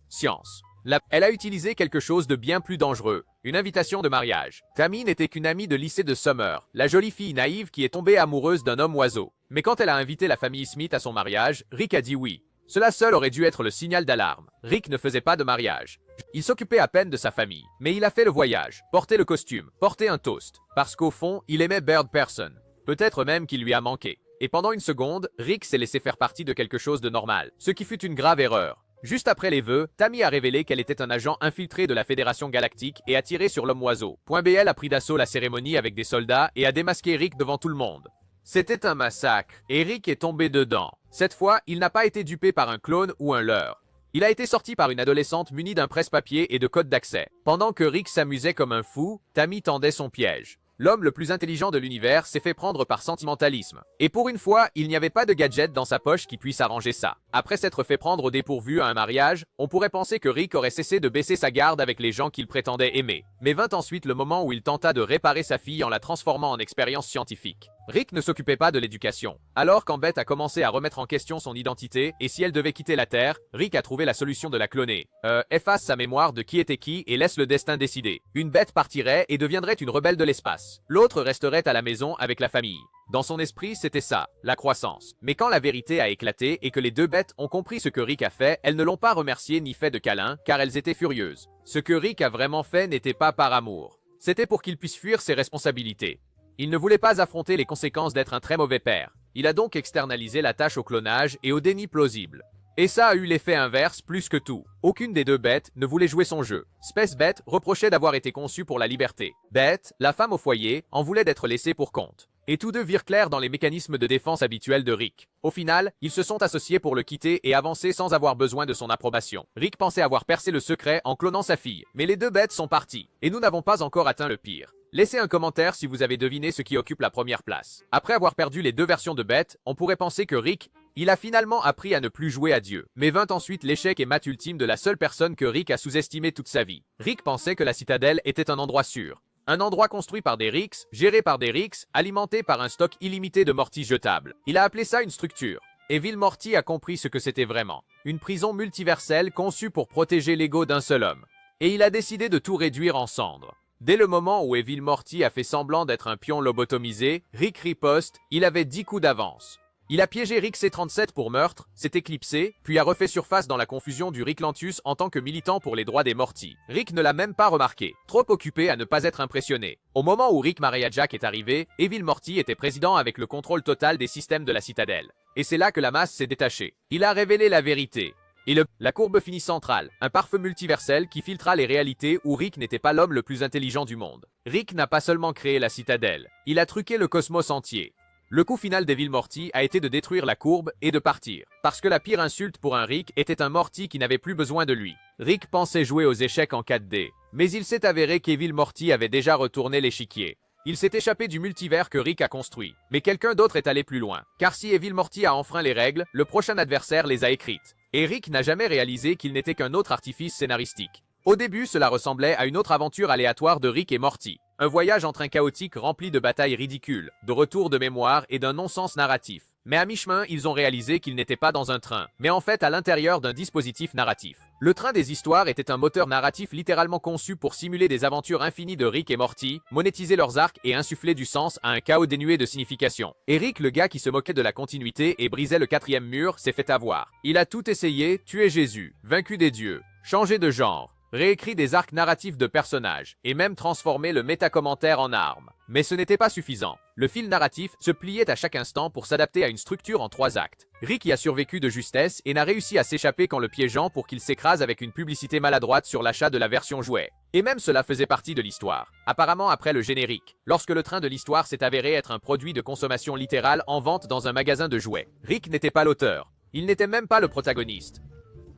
Elle a utilisé quelque chose de bien plus dangereux, une invitation de mariage. Tammy n'était qu'une amie de lycée de Summer, la jolie fille naïve qui est tombée amoureuse d'un homme oiseau. Mais quand elle a invité la famille Smith à son mariage, Rick a dit oui. Cela seul aurait dû être le signal d'alarme. Rick ne faisait pas de mariage. Il s'occupait à peine de sa famille. Mais il a fait le voyage, porté le costume, porté un toast. Parce qu'au fond, il aimait Bird Person. Peut-être même qu'il lui a manqué. Et pendant une seconde, Rick s'est laissé faire partie de quelque chose de normal, ce qui fut une grave erreur. Juste après les vœux, Tammy a révélé qu'elle était un agent infiltré de la Fédération Galactique et a tiré sur l'homme-oiseau. .BL a pris d'assaut la cérémonie avec des soldats et a démasqué Rick devant tout le monde. C'était un massacre, et Rick est tombé dedans. Cette fois, il n'a pas été dupé par un clone ou un leurre. Il a été sorti par une adolescente munie d'un presse-papier et de codes d'accès. Pendant que Rick s'amusait comme un fou, Tammy tendait son piège. L'homme le plus intelligent de l'univers s'est fait prendre par sentimentalisme. Et pour une fois, il n'y avait pas de gadget dans sa poche qui puisse arranger ça. Après s'être fait prendre au dépourvu à un mariage, on pourrait penser que Rick aurait cessé de baisser sa garde avec les gens qu'il prétendait aimer. Mais vint ensuite le moment où il tenta de réparer sa fille en la transformant en expérience scientifique. Rick ne s'occupait pas de l'éducation. Alors quand Beth a commencé à remettre en question son identité, et si elle devait quitter la Terre, Rick a trouvé la solution de la cloner. Efface sa mémoire de qui était qui et laisse le destin décider. Une Beth partirait et deviendrait une rebelle de l'espace. L'autre resterait à la maison avec la famille. Dans son esprit, c'était ça, la croissance. Mais quand la vérité a éclaté et que les deux bêtes ont compris ce que Rick a fait, elles ne l'ont pas remercié ni fait de câlin, car elles étaient furieuses. Ce que Rick a vraiment fait n'était pas par amour. C'était pour qu'il puisse fuir ses responsabilités. Il ne voulait pas affronter les conséquences d'être un très mauvais père. Il a donc externalisé la tâche au clonage et au déni plausible. Et ça a eu l'effet inverse plus que tout. Aucune des deux bêtes ne voulait jouer son jeu. Space Beth reprochait d'avoir été conçue pour la liberté. Beth, la femme au foyer, en voulait d'être laissée pour compte. Et tous deux virent clair dans les mécanismes de défense habituels de Rick. Au final, ils se sont associés pour le quitter et avancer sans avoir besoin de son approbation. Rick pensait avoir percé le secret en clonant sa fille. Mais les deux bêtes sont parties. Et nous n'avons pas encore atteint le pire. Laissez un commentaire si vous avez deviné ce qui occupe la première place. Après avoir perdu les deux versions de Beth, on pourrait penser que Rick, il a finalement appris à ne plus jouer à Dieu. Mais vint ensuite l'échec et mat ultime de la seule personne que Rick a sous-estimé toute sa vie. Rick pensait que la citadelle était un endroit sûr. Un endroit construit par des Ricks, géré par des Ricks, alimenté par un stock illimité de mortis jetables. Il a appelé ça une structure. Et Vil Morty a compris ce que c'était vraiment. Une prison multiverselle conçue pour protéger l'ego d'un seul homme. Et il a décidé de tout réduire en cendres. Dès le moment où Evil Morty a fait semblant d'être un pion lobotomisé, Rick riposte, il avait 10 coups d'avance. Il a piégé Rick C-37 pour meurtre, s'est éclipsé, puis a refait surface dans la confusion du Rick Lantus en tant que militant pour les droits des Morty. Rick ne l'a même pas remarqué, trop occupé à ne pas être impressionné. Au moment où Rick Mariajak est arrivé, Evil Morty était président avec le contrôle total des systèmes de la citadelle. Et c'est là que la masse s'est détachée. Il a révélé la vérité. Et la courbe finit centrale, un pare-feu multiversel qui filtra les réalités où Rick n'était pas l'homme le plus intelligent du monde. Rick n'a pas seulement créé la citadelle, il a truqué le cosmos entier. Le coup final d'Evil Morty a été de détruire la courbe et de partir. Parce que la pire insulte pour un Rick était un Morty qui n'avait plus besoin de lui. Rick pensait jouer aux échecs en 4D. Mais il s'est avéré qu'Evil Morty avait déjà retourné l'échiquier. Il s'est échappé du multivers que Rick a construit. Mais quelqu'un d'autre est allé plus loin. Car si Evil Morty a enfreint les règles, le prochain adversaire les a écrites. Et Rick n'a jamais réalisé qu'il n'était qu'un autre artifice scénaristique. Au début, cela ressemblait à une autre aventure aléatoire de Rick et Morty. Un voyage en train chaotique rempli de batailles ridicules, de retours de mémoire et d'un non-sens narratif. Mais à mi-chemin, ils ont réalisé qu'ils n'étaient pas dans un train, mais en fait à l'intérieur d'un dispositif narratif. Le train des histoires était un moteur narratif littéralement conçu pour simuler des aventures infinies de Rick et Morty, monétiser leurs arcs et insuffler du sens à un chaos dénué de signification. Et Rick, le gars qui se moquait de la continuité et brisait le quatrième mur, s'est fait avoir. Il a tout essayé, tué Jésus, vaincu des dieux, changé de genre, réécrit des arcs narratifs de personnages, et même transformé le métacommentaire en arme. Mais ce n'était pas suffisant. Le fil narratif se pliait à chaque instant pour s'adapter à une structure en 3 actes. Rick y a survécu de justesse et n'a réussi à s'échapper qu'en le piégeant pour qu'il s'écrase avec une publicité maladroite sur l'achat de la version jouet. Et même cela faisait partie de l'histoire. Apparemment après le générique, lorsque le train de l'histoire s'est avéré être un produit de consommation littérale en vente dans un magasin de jouets. Rick n'était pas l'auteur. Il n'était même pas le protagoniste.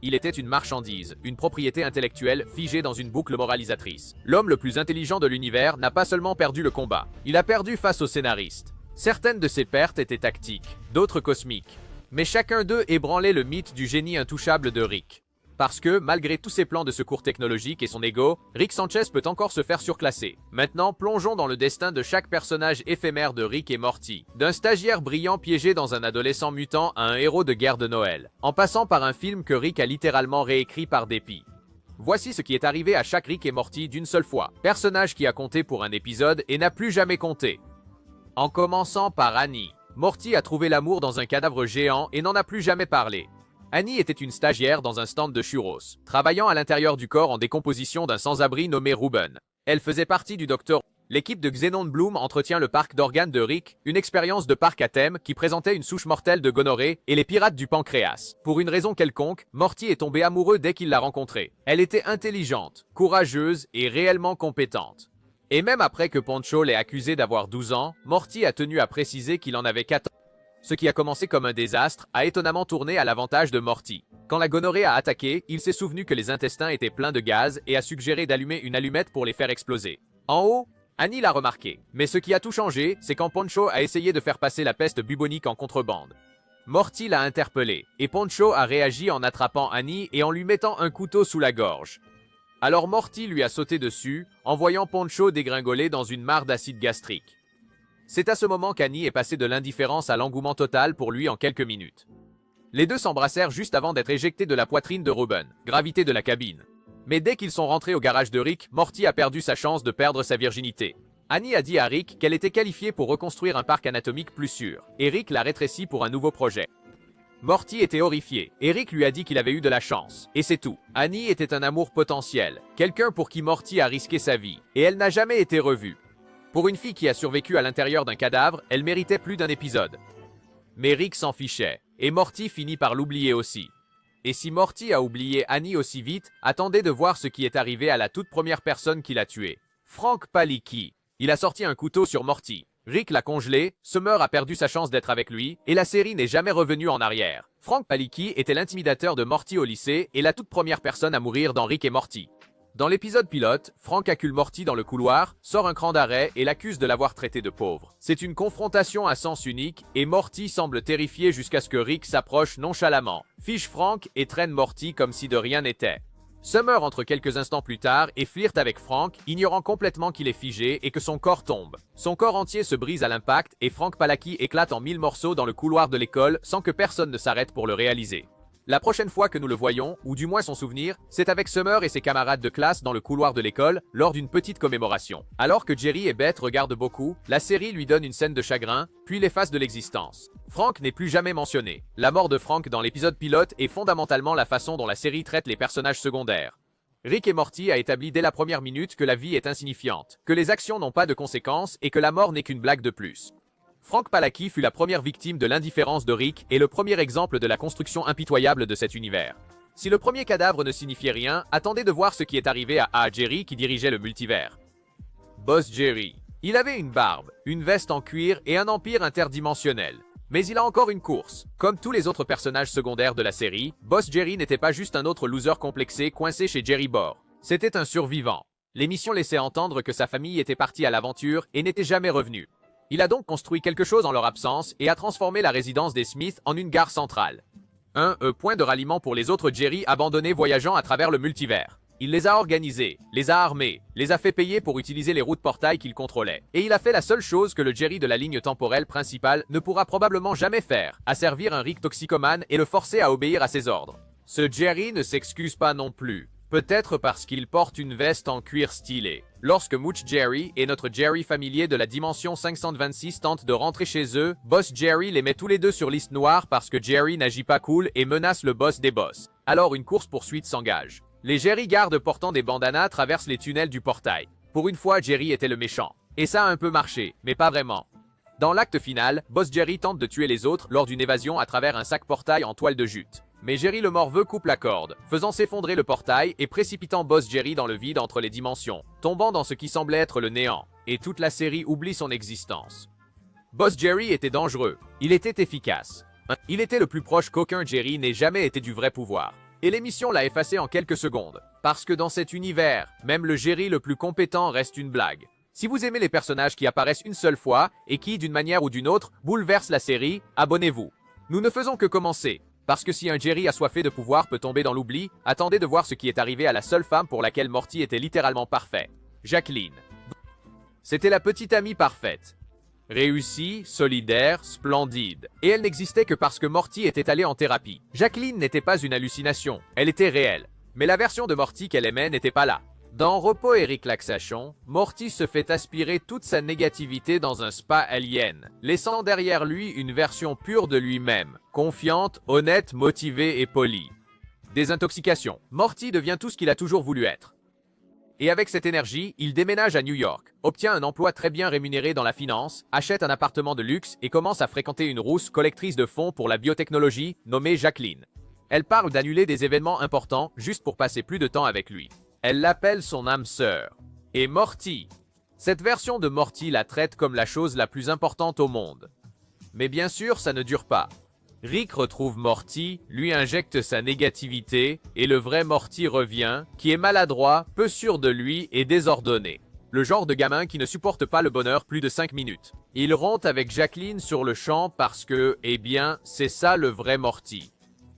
Il était une marchandise, une propriété intellectuelle figée dans une boucle moralisatrice. L'homme le plus intelligent de l'univers n'a pas seulement perdu le combat, il a perdu face au scénariste. Certaines de ces pertes étaient tactiques, d'autres cosmiques. Mais chacun d'eux ébranlait le mythe du génie intouchable de Rick. Parce que, malgré tous ses plans de secours technologiques et son ego, Rick Sanchez peut encore se faire surclasser. Maintenant, plongeons dans le destin de chaque personnage éphémère de Rick et Morty. D'un stagiaire brillant piégé dans un adolescent mutant à un héros de guerre de Noël. En passant par un film que Rick a littéralement réécrit par dépit. Voici ce qui est arrivé à chaque Rick et Morty d'une seule fois. Personnage qui a compté pour un épisode et n'a plus jamais compté. En commençant par Annie. Morty a trouvé l'amour dans un cadavre géant et n'en a plus jamais parlé. Annie était une stagiaire dans un stand de churros, travaillant à l'intérieur du corps en décomposition d'un sans-abri nommé Ruben. Elle faisait partie du Docteur. L'équipe de Xenon Bloom entretient le parc d'organes de Rick, une expérience de parc à thème qui présentait une souche mortelle de gonorrhée et les pirates du pancréas. Pour une raison quelconque, Morty est tombé amoureux dès qu'il l'a rencontrée. Elle était intelligente, courageuse et réellement compétente. Et même après que Poncho l'ait accusé d'avoir 12 ans, Morty a tenu à préciser qu'il en avait 14. Ce qui a commencé comme un désastre a étonnamment tourné à l'avantage de Morty. Quand la gonorrhée a attaqué, il s'est souvenu que les intestins étaient pleins de gaz et a suggéré d'allumer une allumette pour les faire exploser. En haut, Annie l'a remarqué. Mais ce qui a tout changé, c'est quand Poncho a essayé de faire passer la peste bubonique en contrebande. Morty l'a interpellé, et Poncho a réagi en attrapant Annie et en lui mettant un couteau sous la gorge. Alors Morty lui a sauté dessus, en voyant Poncho dégringoler dans une mare d'acide gastrique. C'est à ce moment qu'Annie est passée de l'indifférence à l'engouement total pour lui en quelques minutes. Les deux s'embrassèrent juste avant d'être éjectés de la poitrine de Ruben, gravité de la cabine. Mais dès qu'ils sont rentrés au garage de Rick, Morty a perdu sa chance de perdre sa virginité. Annie a dit à Rick qu'elle était qualifiée pour reconstruire un parc anatomique plus sûr, et Rick l'a rétréci pour un nouveau projet. Morty était horrifié, et Rick lui a dit qu'il avait eu de la chance. Et c'est tout. Annie était un amour potentiel, quelqu'un pour qui Morty a risqué sa vie, et elle n'a jamais été revue. Pour une fille qui a survécu à l'intérieur d'un cadavre, elle méritait plus d'un épisode. Mais Rick s'en fichait, et Morty finit par l'oublier aussi. Et si Morty a oublié Annie aussi vite, attendez de voir ce qui est arrivé à la toute première personne qui l'a tué. Frank Palicki. Il a sorti un couteau sur Morty. Rick l'a congelé, Summer a perdu sa chance d'être avec lui, et la série n'est jamais revenue en arrière. Frank Palicki était l'intimidateur de Morty au lycée et la toute première personne à mourir dans Rick et Morty. Dans l'épisode pilote, Frank accule Morty dans le couloir, sort un cran d'arrêt et l'accuse de l'avoir traité de pauvre. C'est une confrontation à sens unique et Morty semble terrifié jusqu'à ce que Rick s'approche nonchalamment, fiche Frank et traîne Morty comme si de rien n'était. Summer entre quelques instants plus tard et flirte avec Frank, ignorant complètement qu'il est figé et que son corps tombe. Son corps entier se brise à l'impact et Frank Palicki éclate en 1000 morceaux dans le couloir de l'école sans que personne ne s'arrête pour le réaliser. La prochaine fois que nous le voyons, ou du moins son souvenir, c'est avec Summer et ses camarades de classe dans le couloir de l'école, lors d'une petite commémoration. Alors que Jerry et Beth regardent beaucoup, la série lui donne une scène de chagrin, puis l'efface de l'existence. Frank n'est plus jamais mentionné. La mort de Frank dans l'épisode pilote est fondamentalement la façon dont la série traite les personnages secondaires. Rick et Morty a établi dès la première minute que la vie est insignifiante, que les actions n'ont pas de conséquences et que la mort n'est qu'une blague de plus. Frank Palaki fut la première victime de l'indifférence de Rick et le premier exemple de la construction impitoyable de cet univers. Si le premier cadavre ne signifiait rien, attendez de voir ce qui est arrivé à Jerry qui dirigeait le multivers. Boss Jerry. Il avait une barbe, une veste en cuir et un empire interdimensionnel. Mais il a encore une course. Comme tous les autres personnages secondaires de la série, Boss Jerry n'était pas juste un autre loser complexé coincé chez Jerry Bor. C'était un survivant. L'émission laissait entendre que sa famille était partie à l'aventure et n'était jamais revenue. Il a donc construit quelque chose en leur absence et a transformé la résidence des Smith en une gare centrale. Un point de ralliement pour les autres Jerry abandonnés voyageant à travers le multivers. Il les a organisés, les a armés, les a fait payer pour utiliser les routes portails qu'il contrôlait. Et il a fait la seule chose que le Jerry de la ligne temporelle principale ne pourra probablement jamais faire, asservir un Rick toxicomane et le forcer à obéir à ses ordres. Ce Jerry ne s'excuse pas non plus. Peut-être parce qu'il porte une veste en cuir stylé. Lorsque Mooch Jerry et notre Jerry familier de la dimension 526 tentent de rentrer chez eux, Boss Jerry les met tous les deux sur liste noire parce que Jerry n'agit pas cool et menace le boss des boss. Alors une course-poursuite s'engage. Les Jerry gardes portant des bandanas traversent les tunnels du portail. Pour une fois, Jerry était le méchant. Et ça a un peu marché, mais pas vraiment. Dans l'acte final, Boss Jerry tente de tuer les autres lors d'une évasion à travers un sac portail en toile de jute. Mais Jerry le morveux coupe la corde, faisant s'effondrer le portail et précipitant Boss Jerry dans le vide entre les dimensions, tombant dans ce qui semblait être le néant, et toute la série oublie son existence. Boss Jerry était dangereux, il était efficace. Il était le plus proche qu'aucun Jerry n'ait jamais été du vrai pouvoir. Et l'émission l'a effacé en quelques secondes, parce que dans cet univers, même le Jerry le plus compétent reste une blague. Si vous aimez les personnages qui apparaissent une seule fois, et qui, d'une manière ou d'une autre, bouleversent la série, abonnez-vous. Nous ne faisons que commencer. Parce que si un Jerry assoiffé de pouvoir peut tomber dans l'oubli, attendez de voir ce qui est arrivé à la seule femme pour laquelle Morty était littéralement parfait. Jacqueline. C'était la petite amie parfaite. Réussie, solidaire, splendide. Et elle n'existait que parce que Morty était allé en thérapie. Jacqueline n'était pas une hallucination, elle était réelle. Mais la version de Morty qu'elle aimait n'était pas là. Dans Repos et relaxation, Morty se fait aspirer toute sa négativité dans un spa alien, laissant derrière lui une version pure de lui-même, confiante, honnête, motivée et polie. Désintoxication. Morty devient tout ce qu'il a toujours voulu être. Et avec cette énergie, il déménage à New York, obtient un emploi très bien rémunéré dans la finance, achète un appartement de luxe et commence à fréquenter une rousse collectrice de fonds pour la biotechnologie, nommée Jacqueline. Elle parle d'annuler des événements importants juste pour passer plus de temps avec lui. Elle l'appelle son âme sœur. Et Morty. Cette version de Morty la traite comme la chose la plus importante au monde. Mais bien sûr, ça ne dure pas. Rick retrouve Morty, lui injecte sa négativité, et le vrai Morty revient, qui est maladroit, peu sûr de lui et désordonné. Le genre de gamin qui ne supporte pas le bonheur plus de 5 minutes. Il rompt avec Jacqueline sur le champ parce que, eh bien, c'est ça le vrai Morty.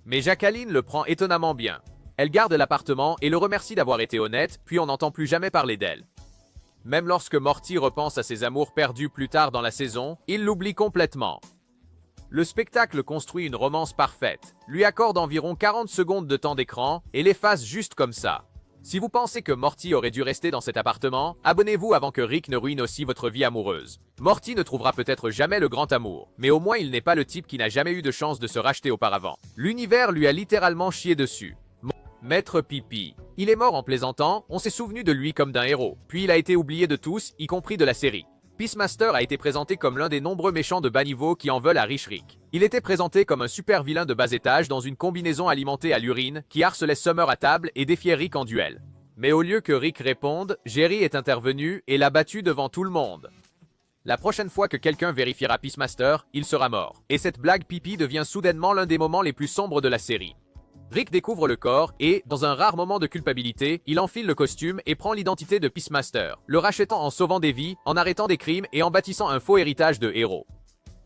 Mais Jacqueline le prend étonnamment bien. Elle garde l'appartement et le remercie d'avoir été honnête, puis on n'entend plus jamais parler d'elle. Même lorsque Morty repense à ses amours perdus plus tard dans la saison, il l'oublie complètement. Le spectacle construit une romance parfaite, lui accorde environ 40 secondes de temps d'écran et l'efface juste comme ça. Si vous pensez que Morty aurait dû rester dans cet appartement, abonnez-vous avant que Rick ne ruine aussi votre vie amoureuse. Morty ne trouvera peut-être jamais le grand amour, mais au moins il n'est pas le type qui n'a jamais eu de chance de se racheter auparavant. L'univers lui a littéralement chié dessus. Maître Pipi. Il est mort en plaisantant, on s'est souvenu de lui comme d'un héros, puis il a été oublié de tous, y compris de la série. Peacemaster a été présenté comme l'un des nombreux méchants de bas niveau qui en veulent à Rich Rick. Il était présenté comme un super vilain de bas étage dans une combinaison alimentée à l'urine qui harcelait Summer à table et défiait Rick en duel. Mais au lieu que Rick réponde, Jerry est intervenu et l'a battu devant tout le monde. La prochaine fois que quelqu'un vérifiera Peacemaster, il sera mort. Et cette blague pipi devient soudainement l'un des moments les plus sombres de la série. Rick découvre le corps et, dans un rare moment de culpabilité, il enfile le costume et prend l'identité de Peacemaster, le rachetant en sauvant des vies, en arrêtant des crimes et en bâtissant un faux héritage de héros.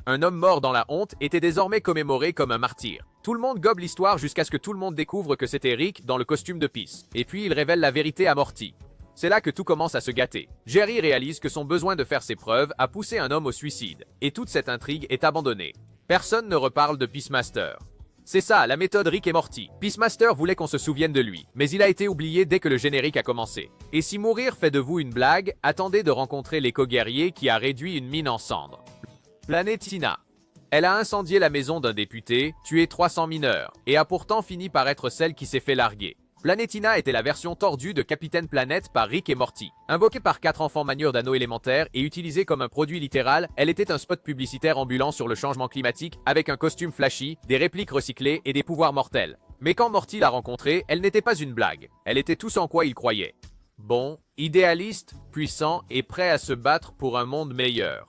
Un homme mort dans la honte était désormais commémoré comme un martyr. Tout le monde gobe l'histoire jusqu'à ce que tout le monde découvre que c'était Rick dans le costume de Peace. Et puis il révèle la vérité à Morty. C'est là que tout commence à se gâter. Jerry réalise que son besoin de faire ses preuves a poussé un homme au suicide. Et toute cette intrigue est abandonnée. Personne ne reparle de Peacemaster. C'est ça, la méthode Rick et Morty. Peacemaster voulait qu'on se souvienne de lui, mais il a été oublié dès que le générique a commencé. Et si mourir fait de vous une blague, attendez de rencontrer l'éco-guerrier qui a réduit une mine en cendres. Planetina. Elle a incendié la maison d'un député, tué 300 mineurs, et a pourtant fini par être celle qui s'est fait larguer. Planetina était la version tordue de Capitaine Planète par Rick et Morty. Invoquée par 4 enfants manieurs d'anneaux élémentaires et utilisée comme un produit littéral, elle était un spot publicitaire ambulant sur le changement climatique avec un costume flashy, des répliques recyclées et des pouvoirs mortels. Mais quand Morty l'a rencontrée, elle n'était pas une blague. Elle était tout ce en quoi il croyait. Bon, idéaliste, puissant et prêt à se battre pour un monde meilleur.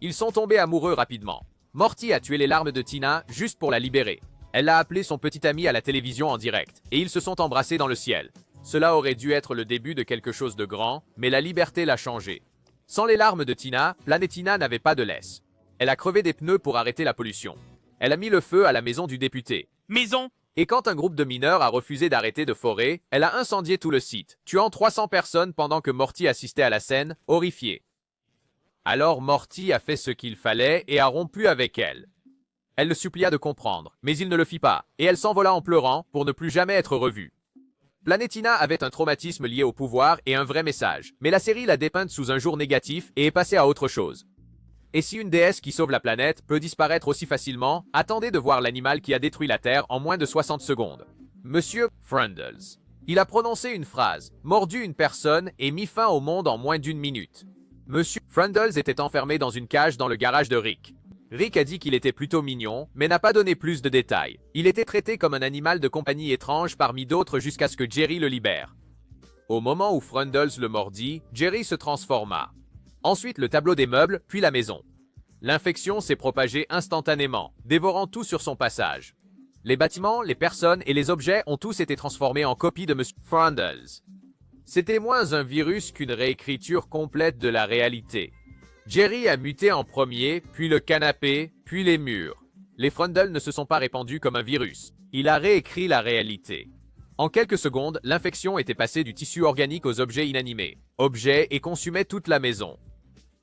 Ils sont tombés amoureux rapidement. Morty a tué les larmes de Tina juste pour la libérer. Elle a appelé son petit ami à la télévision en direct, et ils se sont embrassés dans le ciel. Cela aurait dû être le début de quelque chose de grand, mais la liberté l'a changé. Sans les larmes de Tina, Planetina n'avait pas de laisse. Elle a crevé des pneus pour arrêter la pollution. Elle a mis le feu à la maison du député. Maison. Et quand un groupe de mineurs a refusé d'arrêter de forer, elle a incendié tout le site, tuant 300 personnes pendant que Morty assistait à la scène, horrifié. Alors Morty a fait ce qu'il fallait et a rompu avec elle. Elle le supplia de comprendre, mais il ne le fit pas, et elle s'envola en pleurant pour ne plus jamais être revue. Planetina avait un traumatisme lié au pouvoir et un vrai message, mais la série l'a dépeinte sous un jour négatif et est passée à autre chose. Et si une déesse qui sauve la planète peut disparaître aussi facilement, attendez de voir l'animal qui a détruit la Terre en moins de 60 secondes. Monsieur Frundles. Il a prononcé une phrase, mordu une personne et mis fin au monde en moins d'1 minute. Monsieur Frundles était enfermé dans une cage dans le garage de Rick. Rick a dit qu'il était plutôt mignon, mais n'a pas donné plus de détails. Il était traité comme un animal de compagnie étrange parmi d'autres jusqu'à ce que Jerry le libère. Au moment où Frundles le mordit, Jerry se transforma. Ensuite le tableau des meubles, puis la maison. L'infection s'est propagée instantanément, dévorant tout sur son passage. Les bâtiments, les personnes et les objets ont tous été transformés en copies de Monsieur Frundles. C'était moins un virus qu'une réécriture complète de la réalité. Jerry a muté en premier, puis le canapé, puis les murs. Les Frundles ne se sont pas répandus comme un virus. Il a réécrit la réalité. En quelques secondes, l'infection était passée du tissu organique aux objets inanimés. Objets et consumait toute la maison.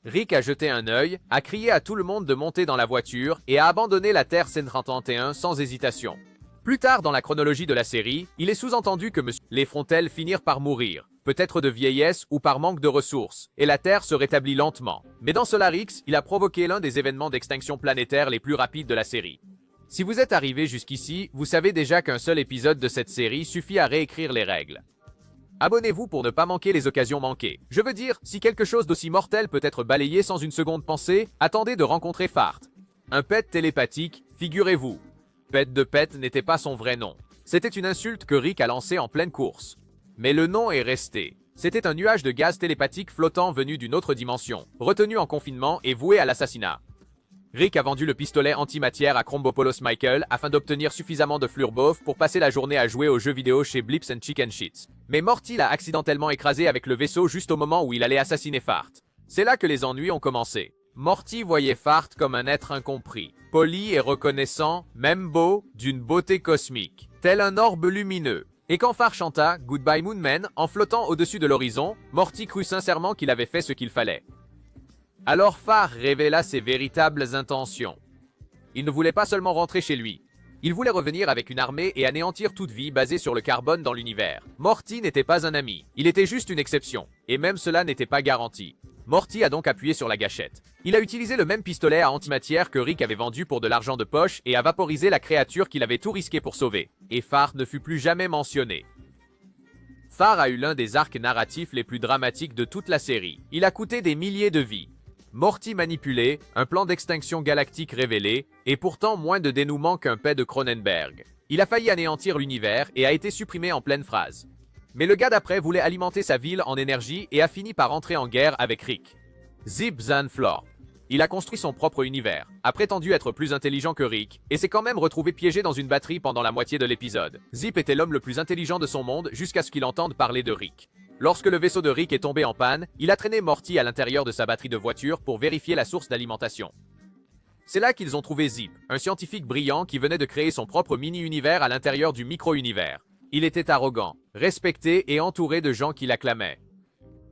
Rick a jeté un œil, a crié à tout le monde de monter dans la voiture et a abandonné la Terre C-31 sans hésitation. Plus tard dans la chronologie de la série, il est sous-entendu que les Frontelles finirent par mourir, peut-être de vieillesse ou par manque de ressources, et la Terre se rétablit lentement. Mais dans Solarix, il a provoqué l'un des événements d'extinction planétaire les plus rapides de la série. Si vous êtes arrivé jusqu'ici, vous savez déjà qu'un seul épisode de cette série suffit à réécrire les règles. Abonnez-vous pour ne pas manquer les occasions manquées. Je veux dire, si quelque chose d'aussi mortel peut être balayé sans une seconde pensée, attendez de rencontrer Fart. Un pet télépathique, figurez-vous. Pet de Pet n'était pas son vrai nom. C'était une insulte que Rick a lancée en pleine course. Mais le nom est resté. C'était un nuage de gaz télépathique flottant venu d'une autre dimension, retenu en confinement et voué à l'assassinat. Rick a vendu le pistolet antimatière à Chrombopoulos Michael afin d'obtenir suffisamment de Flurbof pour passer la journée à jouer aux jeux vidéo chez Blips and Chicken Shits. Mais Morty l'a accidentellement écrasé avec le vaisseau juste au moment où il allait assassiner Fart. C'est là que les ennuis ont commencé. Morty voyait Fart comme un être incompris, poli et reconnaissant, même beau, d'une beauté cosmique, tel un orbe lumineux. Et quand Fart chanta « Goodbye Moon Man » en flottant au-dessus de l'horizon, Morty crut sincèrement qu'il avait fait ce qu'il fallait. Alors Fart révéla ses véritables intentions. Il ne voulait pas seulement rentrer chez lui. Il voulait revenir avec une armée et anéantir toute vie basée sur le carbone dans l'univers. Morty n'était pas un ami, il était juste une exception, et même cela n'était pas garanti. Morty a donc appuyé sur la gâchette. Il a utilisé le même pistolet à antimatière que Rick avait vendu pour de l'argent de poche et a vaporisé la créature qu'il avait tout risqué pour sauver. Et Fart ne fut plus jamais mentionné. Fart a eu l'un des arcs narratifs les plus dramatiques de toute la série. Il a coûté des milliers de vies. Morty manipulé, un plan d'extinction galactique révélé, et pourtant moins de dénouement qu'un paix de Cronenberg. Il a failli anéantir l'univers et a été supprimé en pleine phrase. Mais le gars d'après voulait alimenter sa ville en énergie et a fini par entrer en guerre avec Rick. Zip Zan Flor. Il a construit son propre univers, a prétendu être plus intelligent que Rick, et s'est quand même retrouvé piégé dans une batterie pendant la moitié de l'épisode. Zip était l'homme le plus intelligent de son monde jusqu'à ce qu'il entende parler de Rick. Lorsque le vaisseau de Rick est tombé en panne, il a traîné Morty à l'intérieur de sa batterie de voiture pour vérifier la source d'alimentation. C'est là qu'ils ont trouvé Zip, un scientifique brillant qui venait de créer son propre mini-univers à l'intérieur du micro-univers. Il était arrogant, respecté et entouré de gens qui l'acclamaient.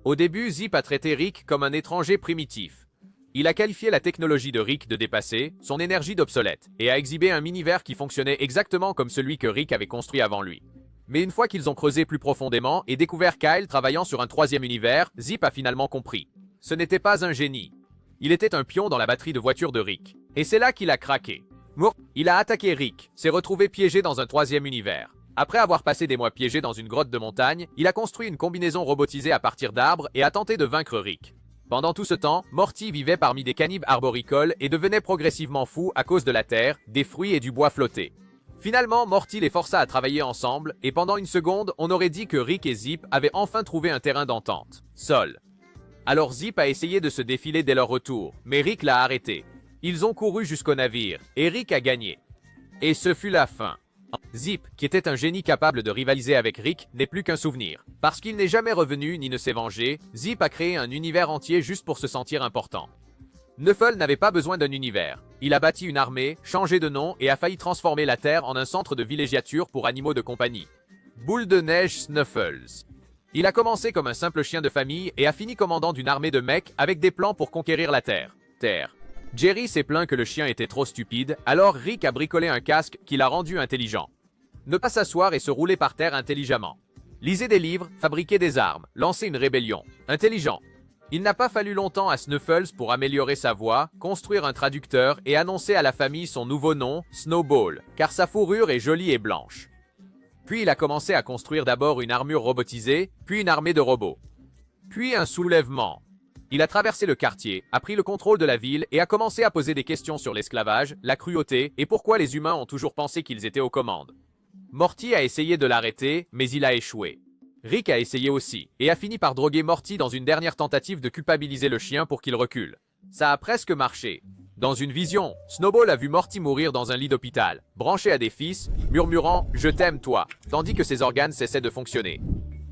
Au début, Zip a traité Rick comme un étranger primitif. Il a qualifié la technologie de Rick de dépassée, son énergie d'obsolète, et a exhibé un univers qui fonctionnait exactement comme celui que Rick avait construit avant lui. Mais une fois qu'ils ont creusé plus profondément et découvert Kyle travaillant sur un troisième univers, Zip a finalement compris. Ce n'était pas un génie. Il était un pion dans la batterie de voiture de Rick. Et c'est là qu'il a craqué. Il a attaqué Rick, s'est retrouvé piégé dans un troisième univers. Après avoir passé des mois piégé dans une grotte de montagne, il a construit une combinaison robotisée à partir d'arbres et a tenté de vaincre Rick. Pendant tout ce temps, Morty vivait parmi des cannibales arboricoles et devenait progressivement fou à cause de la terre, des fruits et du bois flotté. Finalement, Morty les força à travailler ensemble, et pendant une seconde, on aurait dit que Rick et Zip avaient enfin trouvé un terrain d'entente. Sol. Alors Zip a essayé de se défiler dès leur retour, mais Rick l'a arrêté. Ils ont couru jusqu'au navire, et Rick a gagné. Et ce fut la fin. Zip, qui était un génie capable de rivaliser avec Rick, n'est plus qu'un souvenir. Parce qu'il n'est jamais revenu ni ne s'est vengé, Zip a créé un univers entier juste pour se sentir important. Knuffle n'avait pas besoin d'un univers. Il a bâti une armée, changé de nom et a failli transformer la Terre en un centre de villégiature pour animaux de compagnie. Boule de neige Snuffles. Il a commencé comme un simple chien de famille et a fini commandant d'une armée de mecs avec des plans pour conquérir la Terre. Jerry s'est plaint que le chien était trop stupide, alors Rick a bricolé un casque qui l'a rendu intelligent. Ne pas s'asseoir et se rouler par terre intelligemment. Lisez des livres, fabriquer des armes, lancer une rébellion. Intelligent. Il n'a pas fallu longtemps à Snuffles pour améliorer sa voix, construire un traducteur et annoncer à la famille son nouveau nom, Snowball, car sa fourrure est jolie et blanche. Puis il a commencé à construire d'abord une armure robotisée, puis une armée de robots. Puis un soulèvement. Il a traversé le quartier, a pris le contrôle de la ville et a commencé à poser des questions sur l'esclavage, la cruauté et pourquoi les humains ont toujours pensé qu'ils étaient aux commandes. Morty a essayé de l'arrêter, mais il a échoué. Rick a essayé aussi, et a fini par droguer Morty dans une dernière tentative de culpabiliser le chien pour qu'il recule. Ça a presque marché. Dans une vision, Snowball a vu Morty mourir dans un lit d'hôpital, branché à des fils, murmurant « Je t'aime toi », tandis que ses organes cessaient de fonctionner.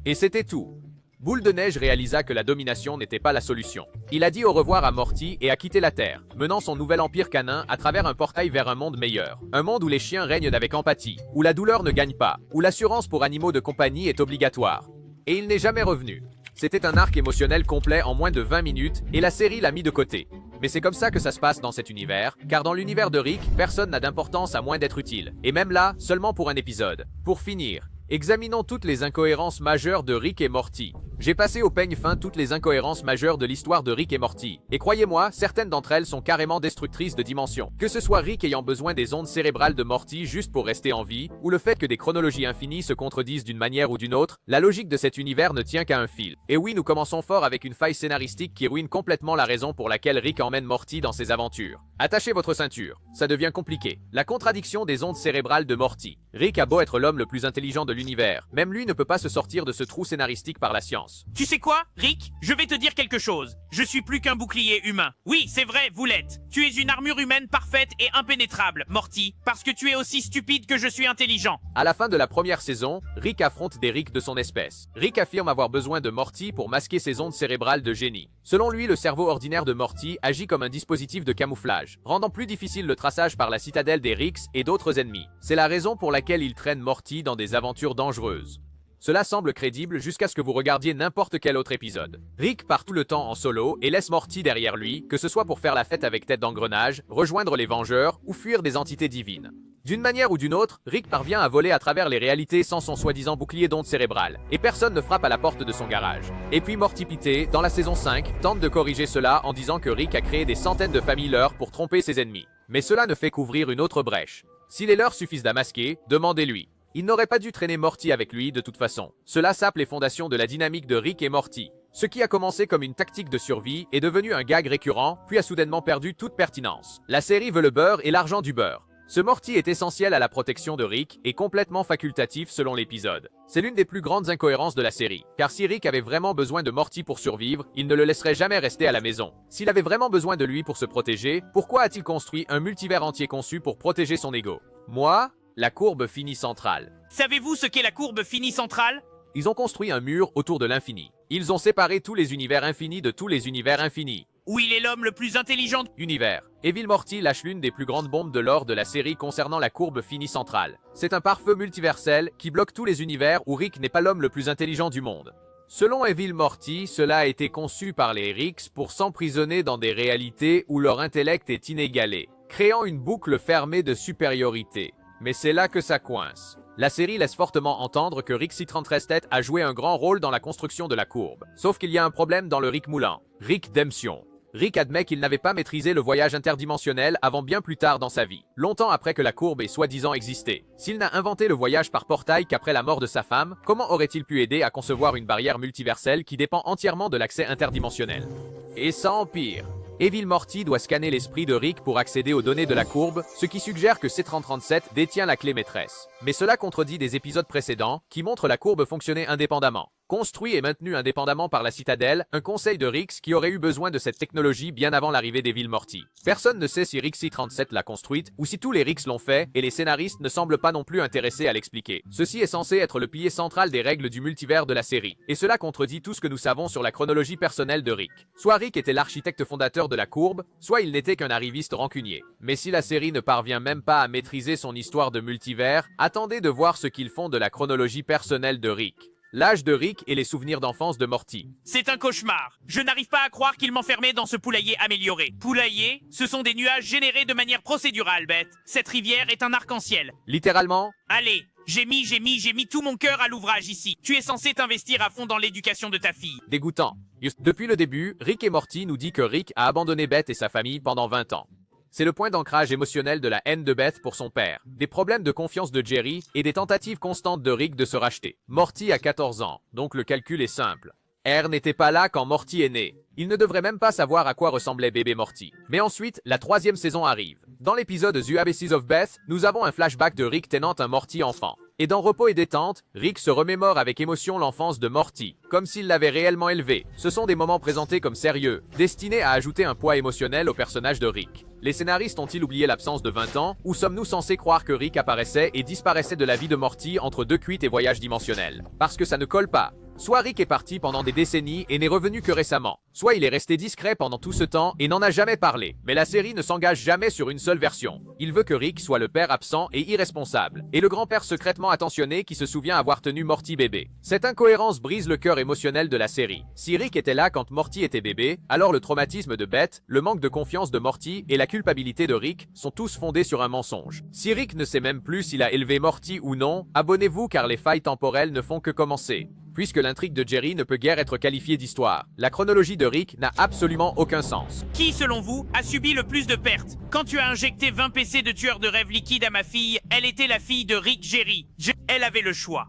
Et c'était tout. Boule de neige réalisa que la domination n'était pas la solution. Il a dit au revoir à Morty et a quitté la Terre, menant son nouvel empire canin à travers un portail vers un monde meilleur. Un monde où les chiens règnent avec empathie, où la douleur ne gagne pas, où l'assurance pour animaux de compagnie est obligatoire. Et il n'est jamais revenu. C'était un arc émotionnel complet en moins de 20 minutes et la série l'a mis de côté. Mais c'est comme ça que ça se passe dans cet univers, car dans l'univers de Rick, personne n'a d'importance à moins d'être utile. Et même là, seulement pour un épisode. Pour finir, examinons toutes les incohérences majeures de Rick et Morty. J'ai passé au peigne fin toutes les incohérences majeures de l'histoire de Rick et Morty. Et croyez-moi, certaines d'entre elles sont carrément destructrices de dimensions. Que ce soit Rick ayant besoin des ondes cérébrales de Morty juste pour rester en vie, ou le fait que des chronologies infinies se contredisent d'une manière ou d'une autre, la logique de cet univers ne tient qu'à un fil. Et oui, nous commençons fort avec une faille scénaristique qui ruine complètement la raison pour laquelle Rick emmène Morty dans ses aventures. Attachez votre ceinture, ça devient compliqué. La contradiction des ondes cérébrales de Morty. Rick a beau être l'homme le plus intelligent de l'univers, même lui ne peut pas se sortir de ce trou scénaristique par la science. Tu sais quoi, Rick? Je vais te dire quelque chose. Je suis plus qu'un bouclier humain. Oui, c'est vrai, vous l'êtes. Tu es une armure humaine parfaite et impénétrable, Morty, parce que tu es aussi stupide que je suis intelligent. À la fin de la première saison, Rick affronte des Rick de son espèce. Rick affirme avoir besoin de Morty pour masquer ses ondes cérébrales de génie. Selon lui, le cerveau ordinaire de Morty agit comme un dispositif de camouflage, rendant plus difficile le traçage par la citadelle des Ricks et d'autres ennemis. C'est la raison pour laquelle il traîne Morty dans des aventures dangereuses. Cela semble crédible jusqu'à ce que vous regardiez n'importe quel autre épisode. Rick part tout le temps en solo et laisse Morty derrière lui, que ce soit pour faire la fête avec Tête d'Engrenage, rejoindre les Vengeurs ou fuir des entités divines. D'une manière ou d'une autre, Rick parvient à voler à travers les réalités sans son soi-disant bouclier d'ondes cérébrales, et personne ne frappe à la porte de son garage. Et puis Morty Pité, dans la saison 5, tente de corriger cela en disant que Rick a créé des centaines de familles leurs pour tromper ses ennemis. Mais cela ne fait qu'ouvrir une autre brèche. Si les leurs suffisent à masquer, demandez-lui. Il n'aurait pas dû traîner Morty avec lui de toute façon. Cela sape les fondations de la dynamique de Rick et Morty. Ce qui a commencé comme une tactique de survie est devenu un gag récurrent, puis a soudainement perdu toute pertinence. La série veut le beurre et l'argent du beurre. Ce Morty est essentiel à la protection de Rick et complètement facultatif selon l'épisode. C'est l'une des plus grandes incohérences de la série, car si Rick avait vraiment besoin de Morty pour survivre, il ne le laisserait jamais rester à la maison. S'il avait vraiment besoin de lui pour se protéger, pourquoi a-t-il construit un multivers entier conçu pour protéger son ego? Moi, la courbe finie centrale. Savez-vous ce qu'est la courbe finie centrale? Ils ont construit un mur autour de l'infini. Ils ont séparé tous les univers infinis de tous les univers infinis. Où il est l'homme le plus intelligent Univers. Evil Morty lâche l'une des plus grandes bombes de l'or de la série concernant la courbe finie centrale. C'est un pare-feu multiversel qui bloque tous les univers où Rick n'est pas l'homme le plus intelligent du monde. Selon Evil Morty, cela a été conçu par les Ricks pour s'emprisonner dans des réalités où leur intellect est inégalé, créant une boucle fermée de supériorité. Mais c'est là que ça coince. La série laisse fortement entendre que Rick C-33 a joué un grand rôle dans la construction de la courbe. Sauf qu'il y a un problème dans le Rick Moulin. Rick Demption. Rick admet qu'il n'avait pas maîtrisé le voyage interdimensionnel avant bien plus tard dans sa vie, longtemps après que la courbe ait soi-disant existé. S'il n'a inventé le voyage par portail qu'après la mort de sa femme, comment aurait-il pu aider à concevoir une barrière multiverselle qui dépend entièrement de l'accès interdimensionnel? Et ça empire. Evil Morty doit scanner l'esprit de Rick pour accéder aux données de la courbe, ce qui suggère que C-3037 détient la clé maîtresse. Mais cela contredit des épisodes précédents qui montrent la courbe fonctionner indépendamment. Construit et maintenu indépendamment par la Citadelle, un conseil de Ricks qui aurait eu besoin de cette technologie bien avant l'arrivée d'Evil Morty. Personne ne sait si Rick C-37 l'a construite ou si tous les Ricks l'ont fait et les scénaristes ne semblent pas non plus intéressés à l'expliquer. Ceci est censé être le pilier central des règles du multivers de la série. Et cela contredit tout ce que nous savons sur la chronologie personnelle de Rick. Soit Rick était l'architecte fondateur de la courbe, soit il n'était qu'un arriviste rancunier. Mais si la série ne parvient même pas à maîtriser son histoire de multivers, attendez de voir ce qu'ils font de la chronologie personnelle de Rick. L'âge de Rick et les souvenirs d'enfance de Morty. C'est un cauchemar. Je n'arrive pas à croire qu'il m'enfermait dans ce poulailler amélioré. Poulailler, ce sont des nuages générés de manière procédurale, Beth. Cette rivière est un arc-en-ciel. Littéralement, Allez, j'ai mis tout mon cœur à l'ouvrage ici. Tu es censé t'investir à fond dans l'éducation de ta fille. dégoûtant. Depuis le début, Rick et Morty nous dit que Rick a abandonné Beth et sa famille pendant 20 ans. C'est le point d'ancrage émotionnel de la haine de Beth pour son père, des problèmes de confiance de Jerry et des tentatives constantes de Rick de se racheter. Morty a 14 ans, donc le calcul est simple. R n'était pas là quand Morty est né. Il ne devrait même pas savoir à quoi ressemblait bébé Morty. Mais ensuite, la 3e saison arrive. Dans l'épisode The Abysses of Beth, nous avons un flashback de Rick tenant un Morty enfant. Et dans Repos et détente, Rick se remémore avec émotion l'enfance de Morty, comme s'il l'avait réellement élevé. Ce sont des moments présentés comme sérieux, destinés à ajouter un poids émotionnel au personnage de Rick. Les scénaristes ont-ils oublié l'absence de 20 ans, ou sommes-nous censés croire que Rick apparaissait et disparaissait de la vie de Morty entre deux cuites et voyages dimensionnels? Parce que ça ne colle pas. Soit Rick est parti pendant des décennies et n'est revenu que récemment, soit il est resté discret pendant tout ce temps et n'en a jamais parlé. Mais la série ne s'engage jamais sur une seule version. Il veut que Rick soit le père absent et irresponsable, et le grand-père secrètement attentionné qui se souvient avoir tenu Morty bébé. Cette incohérence brise le cœur émotionnel de la série. Si Rick était là quand Morty était bébé, alors le traumatisme de Beth, le manque de confiance de Morty et la culpabilité de Rick sont tous fondés sur un mensonge. Si Rick ne sait même plus s'il a élevé Morty ou non, abonnez-vous car les failles temporelles ne font que commencer. Puisque l'intrigue de Jerry ne peut guère être qualifiée d'histoire. La chronologie de Rick n'a absolument aucun sens. Qui, selon vous, a subi le plus de pertes? Quand tu as injecté 20 PC de tueurs de rêves liquides à ma fille, elle était la fille de Rick Jerry. Elle avait le choix.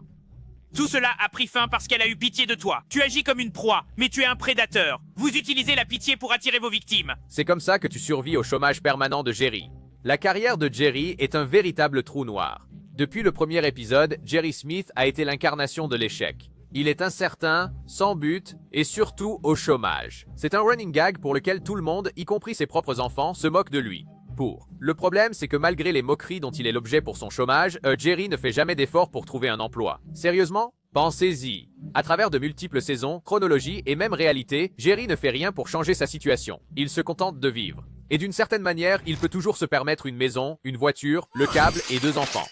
Tout cela a pris fin parce qu'elle a eu pitié de toi. Tu agis comme une proie, mais tu es un prédateur. Vous utilisez la pitié pour attirer vos victimes. C'est comme ça que tu survis au chômage permanent de Jerry. La carrière de Jerry est un véritable trou noir. Depuis le premier épisode, Jerry Smith a été l'incarnation de l'échec. Il est incertain, sans but et surtout au chômage. C'est un running gag pour lequel tout le monde, y compris ses propres enfants, se moque de lui. Le problème, c'est que malgré les moqueries dont il est l'objet pour son chômage, Jerry ne fait jamais d'effort pour trouver un emploi. Sérieusement? Pensez-y. À travers de multiples saisons, chronologies et même réalité, Jerry ne fait rien pour changer sa situation. Il se contente de vivre. Et d'une certaine manière, il peut toujours se permettre une maison, une voiture, le câble et 2 enfants.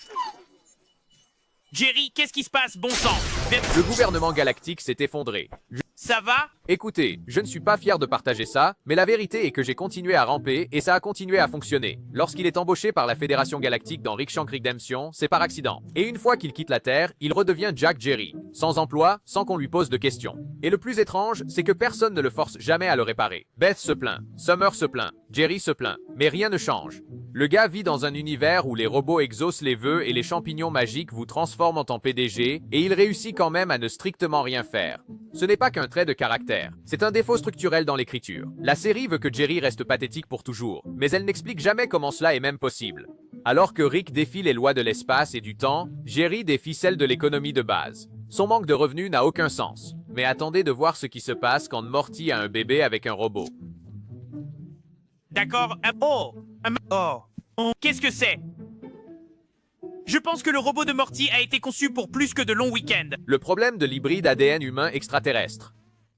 Jerry, qu'est-ce qui se passe, bon sang? Le gouvernement galactique s'est effondré. Ça va? Écoutez, je ne suis pas fier de partager ça, mais la vérité est que j'ai continué à ramper et ça a continué à fonctionner. Lorsqu'il est embauché par la Fédération Galactique dans Rick Shank Redemption, c'est par accident. Et une fois qu'il quitte la Terre, il redevient Jack Jerry. Sans emploi, sans qu'on lui pose de questions. Et le plus étrange, c'est que personne ne le force jamais à le réparer. Beth se plaint, Summer se plaint, Jerry se plaint, mais rien ne change. Le gars vit dans un univers où les robots exaucent les vœux et les champignons magiques vous transforment en PDG, et il réussit quand même à ne strictement rien faire. Ce n'est pas qu'un trait de caractère, c'est un défaut structurel dans l'écriture. La série veut que Jerry reste pathétique pour toujours, mais elle n'explique jamais comment cela est même possible. Alors que Rick défie les lois de l'espace et du temps, Jerry défie celles de l'économie de base. Son manque de revenus n'a aucun sens. Mais attendez de voir ce qui se passe quand Morty a un bébé avec un robot. D'accord. Qu'est-ce que c'est? Je pense que le robot de Morty a été conçu pour plus que de longs week-ends. Le problème de l'hybride ADN humain extraterrestre.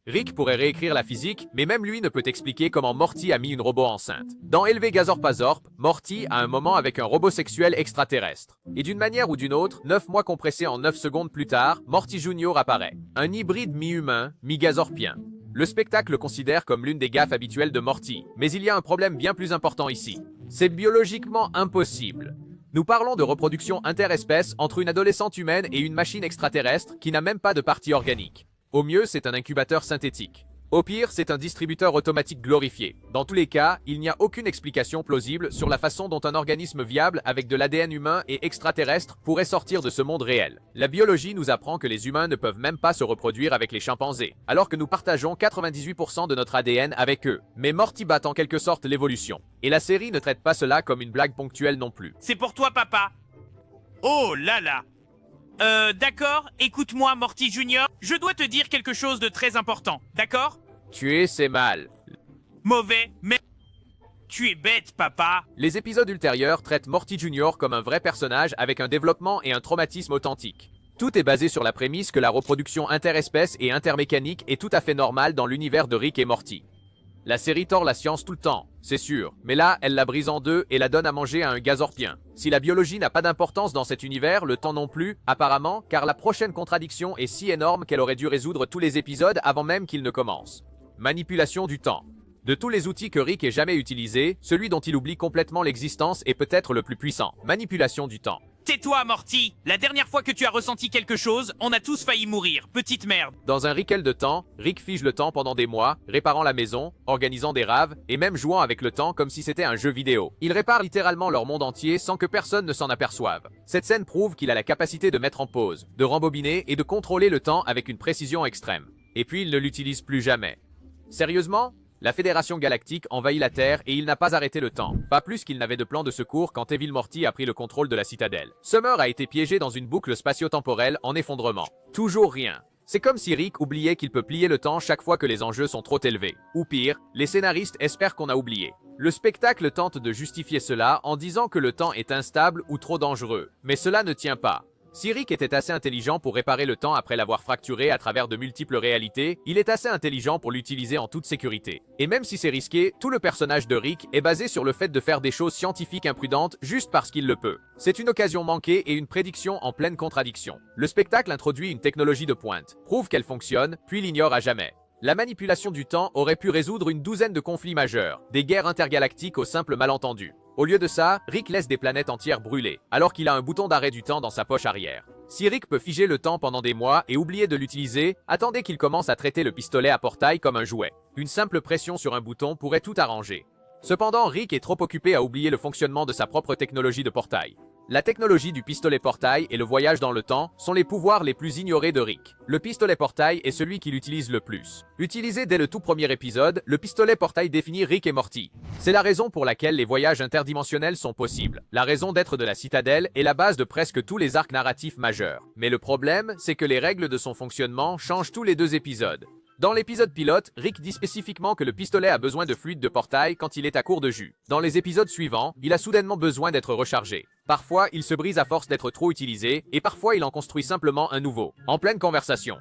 Rick pourrait réécrire la physique, mais même lui ne peut expliquer comment Morty a mis une robot enceinte. Dans Élevé Gazorpazorp, Morty a un moment avec un robot sexuel extraterrestre. Et d'une manière ou d'une autre, 9 mois compressés en 9 secondes plus tard, Morty Junior apparaît. Un hybride mi-humain, mi-gazorpien. Le spectacle le considère comme l'une des gaffes habituelles de Morty, mais il y a un problème bien plus important ici. C'est biologiquement impossible. Nous parlons de reproduction interespèce entre une adolescente humaine et une machine extraterrestre qui n'a même pas de partie organique. Au mieux, c'est un incubateur synthétique. Au pire, c'est un distributeur automatique glorifié. Dans tous les cas, il n'y a aucune explication plausible sur la façon dont un organisme viable avec de l'ADN humain et extraterrestre pourrait sortir de ce monde réel. La biologie nous apprend que les humains ne peuvent même pas se reproduire avec les chimpanzés, alors que nous partageons 98% de notre ADN avec eux. Mais Morty bat en quelque sorte l'évolution. Et la série ne traite pas cela comme une blague ponctuelle non plus. C'est pour toi, papa. Oh là là. D'accord, écoute-moi, Morty Junior. Je dois te dire quelque chose de très important, d'accord? Tuer, c'est mal. Mauvais, mais... Tu es bête, papa. Les épisodes ultérieurs traitent Morty Junior comme un vrai personnage avec un développement et un traumatisme authentique. Tout est basé sur la prémisse que la reproduction interespèce et intermécanique est tout à fait normale dans l'univers de Rick et Morty. La série tord la science tout le temps, c'est sûr, mais là, elle la brise en deux et la donne à manger à un gazorpien. Si la biologie n'a pas d'importance dans cet univers, le temps non plus, apparemment, car la prochaine contradiction est si énorme qu'elle aurait dû résoudre tous les épisodes avant même qu'ils ne commencent. Manipulation du temps. De tous les outils que Rick ait jamais utilisés, celui dont il oublie complètement l'existence est peut-être le plus puissant. Manipulation du temps. Tais-toi, Morty. La dernière fois que tu as ressenti quelque chose, on a tous failli mourir, petite merde. Dans un Rickel de temps, Rick fige le temps pendant des mois, réparant la maison, organisant des raves, et même jouant avec le temps comme si c'était un jeu vidéo. Il répare littéralement leur monde entier sans que personne ne s'en aperçoive. Cette scène prouve qu'il a la capacité de mettre en pause, de rembobiner et de contrôler le temps avec une précision extrême. Et puis il ne l'utilise plus jamais. Sérieusement ? La Fédération Galactique envahit la Terre et il n'a pas arrêté le temps. Pas plus qu'il n'avait de plan de secours quand Evil Morty a pris le contrôle de la citadelle. Summer a été piégé dans une boucle spatio-temporelle en effondrement. Toujours rien. C'est comme si Rick oubliait qu'il peut plier le temps chaque fois que les enjeux sont trop élevés. Ou pire, les scénaristes espèrent qu'on a oublié. Le spectacle tente de justifier cela en disant que le temps est instable ou trop dangereux. Mais cela ne tient pas. Si Rick était assez intelligent pour réparer le temps après l'avoir fracturé à travers de multiples réalités, il est assez intelligent pour l'utiliser en toute sécurité. Et même si c'est risqué, tout le personnage de Rick est basé sur le fait de faire des choses scientifiques imprudentes juste parce qu'il le peut. C'est une occasion manquée et une prédiction en pleine contradiction. Le spectacle introduit une technologie de pointe, prouve qu'elle fonctionne, puis l'ignore à jamais. La manipulation du temps aurait pu résoudre une douzaine de conflits majeurs, des guerres intergalactiques au simple malentendu. Au lieu de ça, Rick laisse des planètes entières brûler, alors qu'il a un bouton d'arrêt du temps dans sa poche arrière. Si Rick peut figer le temps pendant des mois et oublier de l'utiliser, attendez qu'il commence à traiter le pistolet à portail comme un jouet. Une simple pression sur un bouton pourrait tout arranger. Cependant, Rick est trop occupé à oublier le fonctionnement de sa propre technologie de portail. La technologie du pistolet portail et le voyage dans le temps sont les pouvoirs les plus ignorés de Rick. Le pistolet portail est celui qu'il utilise le plus. Utilisé dès le tout premier épisode, le pistolet portail définit Rick et Morty. C'est la raison pour laquelle les voyages interdimensionnels sont possibles. La raison d'être de la citadelle est la base de presque tous les arcs narratifs majeurs. Mais le problème, c'est que les règles de son fonctionnement changent tous les 2 épisodes. Dans l'épisode pilote, Rick dit spécifiquement que le pistolet a besoin de fluide de portail quand il est à court de jus. Dans les épisodes suivants, il a soudainement besoin d'être rechargé. Parfois, il se brise à force d'être trop utilisé, et parfois il en construit simplement un nouveau, en pleine conversation.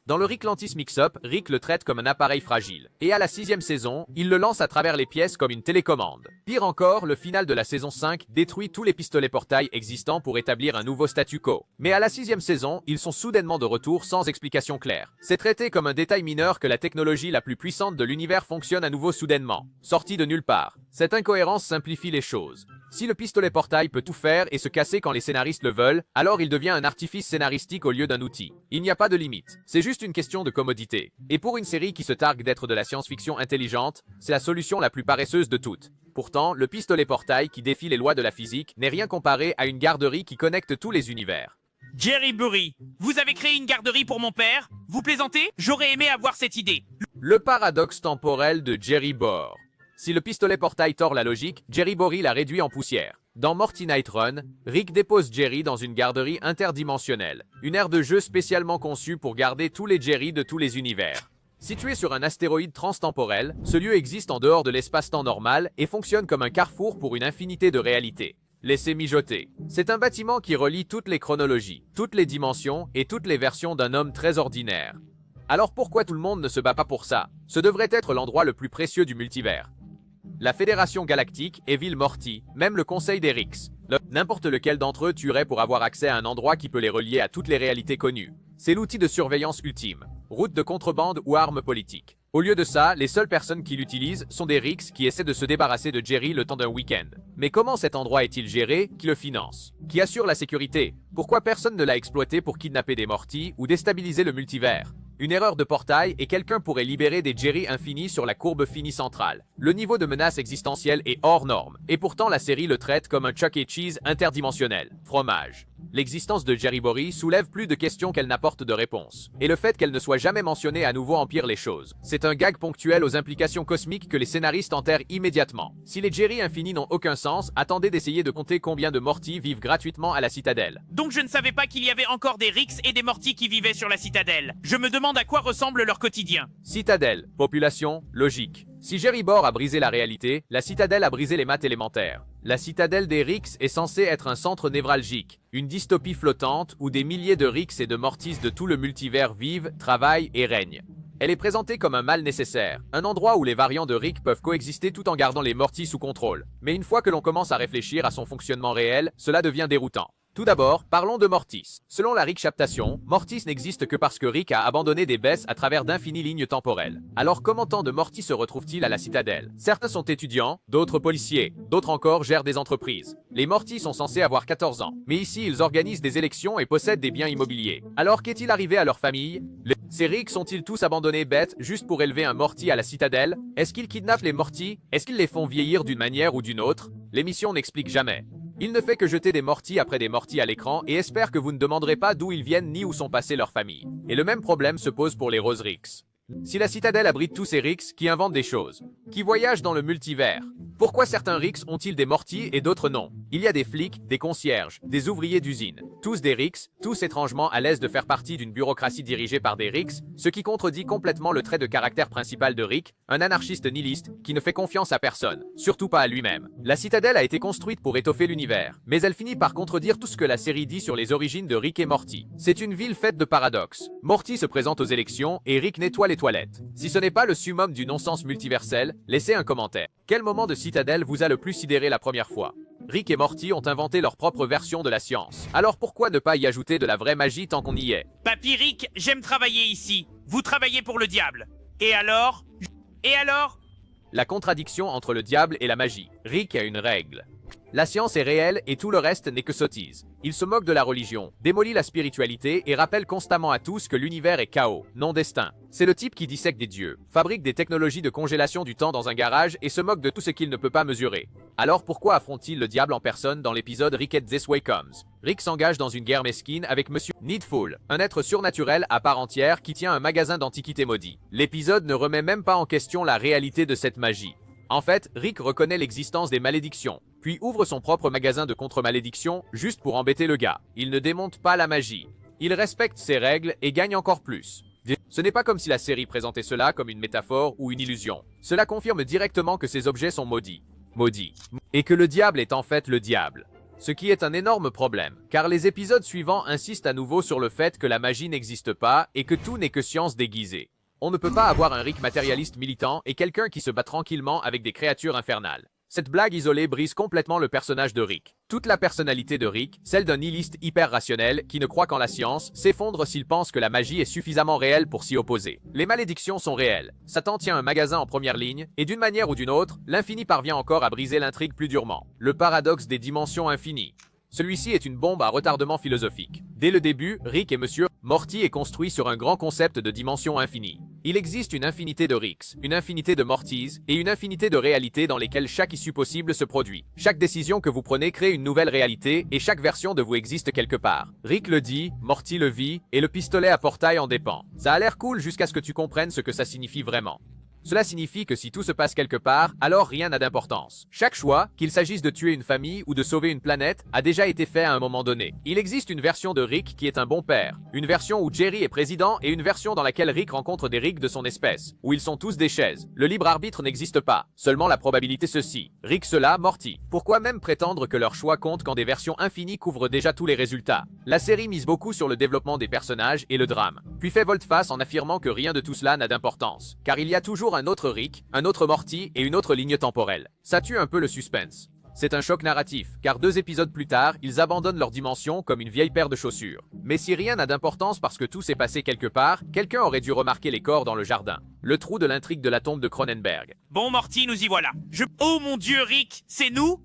Dans le Ricklantis Mix-Up, Rick le traite comme un appareil fragile. Et à la 6e saison, il le lance à travers les pièces comme une télécommande. Pire encore, le final de la saison 5 détruit tous les pistolets portail existants pour établir un nouveau statu quo. Mais à la 6e saison, ils sont soudainement de retour sans explication claire. C'est traité comme un détail mineur que la technologie la plus puissante de l'univers fonctionne à nouveau soudainement, sortie de nulle part. Cette incohérence simplifie les choses. Si le pistolet portail peut tout faire et se casser quand les scénaristes le veulent, alors il devient un artifice scénaristique au lieu d'un outil. Il n'y a pas de limite. C'est juste une question de commodité. Et pour une série qui se targue d'être de la science-fiction intelligente, c'est la solution la plus paresseuse de toutes. Pourtant, le pistolet portail qui défie les lois de la physique n'est rien comparé à une garderie qui connecte tous les univers. Jerry Burry, vous avez créé une garderie pour mon père? Vous plaisantez? J'aurais aimé avoir cette idée. Le paradoxe temporel de Jerry Bohr. Si le pistolet portail tord la logique, Jerry Bory la réduit en poussière. Dans Morty Night Run, Rick dépose Jerry dans une garderie interdimensionnelle, une aire de jeu spécialement conçue pour garder tous les Jerry de tous les univers. Situé sur un astéroïde transtemporel, ce lieu existe en dehors de l'espace-temps normal et fonctionne comme un carrefour pour une infinité de réalités. Laissez mijoter. C'est un bâtiment qui relie toutes les chronologies, toutes les dimensions et toutes les versions d'un homme très ordinaire. Alors pourquoi tout le monde ne se bat pas pour ça? Ce devrait être l'endroit le plus précieux du multivers. La Fédération Galactique, Evil Morty, même le Conseil des Rix. N'importe lequel d'entre eux tuerait pour avoir accès à un endroit qui peut les relier à toutes les réalités connues. C'est l'outil de surveillance ultime. Route de contrebande ou arme politique. Au lieu de ça, les seules personnes qui l'utilisent sont des Rix qui essaient de se débarrasser de Jerry le temps d'un week-end. Mais comment cet endroit est-il géré? Qui le finance? Qui assure la sécurité? Pourquoi personne ne l'a exploité pour kidnapper des Morty ou déstabiliser le multivers? Une erreur de portail et quelqu'un pourrait libérer des Jerry infinis sur la courbe finie centrale. Le niveau de menace existentielle est hors norme, et pourtant la série le traite comme un Chuck E. Cheese interdimensionnel. Fromage. L'existence de Jerry Bory soulève plus de questions qu'elle n'apporte de réponses. Et le fait qu'elle ne soit jamais mentionnée à nouveau empire les choses. C'est un gag ponctuel aux implications cosmiques que les scénaristes enterrent immédiatement. Si les Jerry infinis n'ont aucun sens, attendez d'essayer de compter combien de Morty vivent gratuitement à la Citadelle. Donc je ne savais pas qu'il y avait encore des Rix et des Morty qui vivaient sur la Citadelle. Je me demande à quoi ressemble leur quotidien. Citadelle, population, logique. Si Jerry Bor a brisé la réalité, la Citadelle a brisé les maths élémentaires. La Citadelle des Rix est censée être un centre névralgique, une dystopie flottante où des milliers de Rix et de Mortys de tout le multivers vivent, travaillent et règnent. Elle est présentée comme un mal nécessaire, un endroit où les variants de Rick peuvent coexister tout en gardant les Mortys sous contrôle. Mais une fois que l'on commence à réfléchir à son fonctionnement réel, cela devient déroutant. Tout d'abord, parlons de Mortis. Selon la Rick Chaptation, Mortis n'existe que parce que Rick a abandonné des baisses à travers d'infinies lignes temporelles. Alors comment tant de Mortis se retrouvent-ils à la Citadelle? Certains sont étudiants, d'autres policiers, d'autres encore gèrent des entreprises. Les Mortis sont censés avoir 14 ans, mais ici ils organisent des élections et possèdent des biens immobiliers. Alors qu'est-il arrivé à leur famille? Ces Rick sont-ils tous abandonnés bêtes juste pour élever un Morty à la Citadelle? Est-ce qu'ils kidnappent les Morty? Est-ce qu'ils les font vieillir d'une manière ou d'une autre? L'émission n'explique jamais. Il ne fait que jeter des Morty après des Morty à l'écran et espère que vous ne demanderez pas d'où ils viennent ni où sont passées leurs familles. Et le même problème se pose pour les Rose Ricks. Si la Citadelle abrite tous ces Ricks qui inventent des choses, qui voyagent dans le multivers, pourquoi certains Ricks ont-ils des Morty et d'autres non? Il y a des flics, des concierges, des ouvriers d'usine, tous des Ricks, tous étrangement à l'aise de faire partie d'une bureaucratie dirigée par des Ricks, ce qui contredit complètement le trait de caractère principal de Rick, un anarchiste nihiliste qui ne fait confiance à personne, surtout pas à lui-même. La Citadelle a été construite pour étoffer l'univers, mais elle finit par contredire tout ce que la série dit sur les origines de Rick et Morty. C'est une ville faite de paradoxes. Morty se présente aux élections et Rick nettoie les toilettes. Si ce n'est pas le summum du non-sens multiversel, laissez un commentaire. Quel moment de Citadelle vous a le plus sidéré la première fois? Rick et Morty ont inventé leur propre version de la science. Alors pourquoi ne pas y ajouter de la vraie magie tant qu'on y est? Papy Rick, j'aime travailler ici. Vous travaillez pour le diable. Et alors? Et alors? La contradiction entre le diable et la magie. Rick a une règle. La science est réelle et tout le reste n'est que sottise. Il se moque de la religion, démolit la spiritualité et rappelle constamment à tous que l'univers est chaos, non destin. C'est le type qui dissèque des dieux, fabrique des technologies de congélation du temps dans un garage et se moque de tout ce qu'il ne peut pas mesurer. Alors pourquoi affronte-t-il le diable en personne dans l'épisode Rick at This Way Comes? Rick s'engage dans une guerre mesquine avec Monsieur Needful, un être surnaturel à part entière qui tient un magasin d'antiquités maudits. L'épisode ne remet même pas en question la réalité de cette magie. En fait, Rick reconnaît l'existence des malédictions, puis ouvre son propre magasin de contre-malédictions juste pour embêter le gars. Il ne démonte pas la magie. Il respecte ses règles et gagne encore plus. Ce n'est pas comme si la série présentait cela comme une métaphore ou une illusion. Cela confirme directement que ces objets sont maudits. Et que le diable est en fait le diable. Ce qui est un énorme problème, car les épisodes suivants insistent à nouveau sur le fait que la magie n'existe pas et que tout n'est que science déguisée. On ne peut pas avoir un Rick matérialiste militant et quelqu'un qui se bat tranquillement avec des créatures infernales. Cette blague isolée brise complètement le personnage de Rick. Toute la personnalité de Rick, celle d'un nihiliste hyper rationnel qui ne croit qu'en la science, s'effondre s'il pense que la magie est suffisamment réelle pour s'y opposer. Les malédictions sont réelles. Satan tient un magasin en première ligne, et d'une manière ou d'une autre, l'infini parvient encore à briser l'intrigue plus durement. Le paradoxe des dimensions infinies. Celui-ci est une bombe à retardement philosophique. Dès le début, Rick et Monsieur Morty est construit sur un grand concept de dimension infinie. Il existe une infinité de Ricks, une infinité de Mortys et une infinité de réalités dans lesquelles chaque issue possible se produit. Chaque décision que vous prenez crée une nouvelle réalité et chaque version de vous existe quelque part. Rick le dit, Morty le vit et le pistolet à portail en dépend. Ça a l'air cool jusqu'à ce que tu comprennes ce que ça signifie vraiment. Cela signifie que si tout se passe quelque part, alors rien n'a d'importance. Chaque choix, qu'il s'agisse de tuer une famille ou de sauver une planète, a déjà été fait à un moment donné. Il existe une version de Rick qui est un bon père, une version où Jerry est président et une version dans laquelle Rick rencontre des Rick de son espèce, où ils sont tous des chaises. Le libre arbitre n'existe pas, seulement la probabilité ceci. Rick cela, Morty. Pourquoi même prétendre que leur choix compte quand des versions infinies couvrent déjà tous les résultats? La série mise beaucoup sur le développement des personnages et le drame, puis fait volte-face en affirmant que rien de tout cela n'a d'importance, car il y a toujours un autre Rick, un autre Morty et une autre ligne temporelle. Ça tue un peu le suspense. C'est un choc narratif, car 2 épisodes plus tard, ils abandonnent leur dimension comme une vieille paire de chaussures. Mais si rien n'a d'importance parce que tout s'est passé quelque part, quelqu'un aurait dû remarquer les corps dans le jardin. Le trou de l'intrigue de la tombe de Cronenberg. Bon Morty, nous y voilà. Oh mon Dieu, Rick, c'est nous?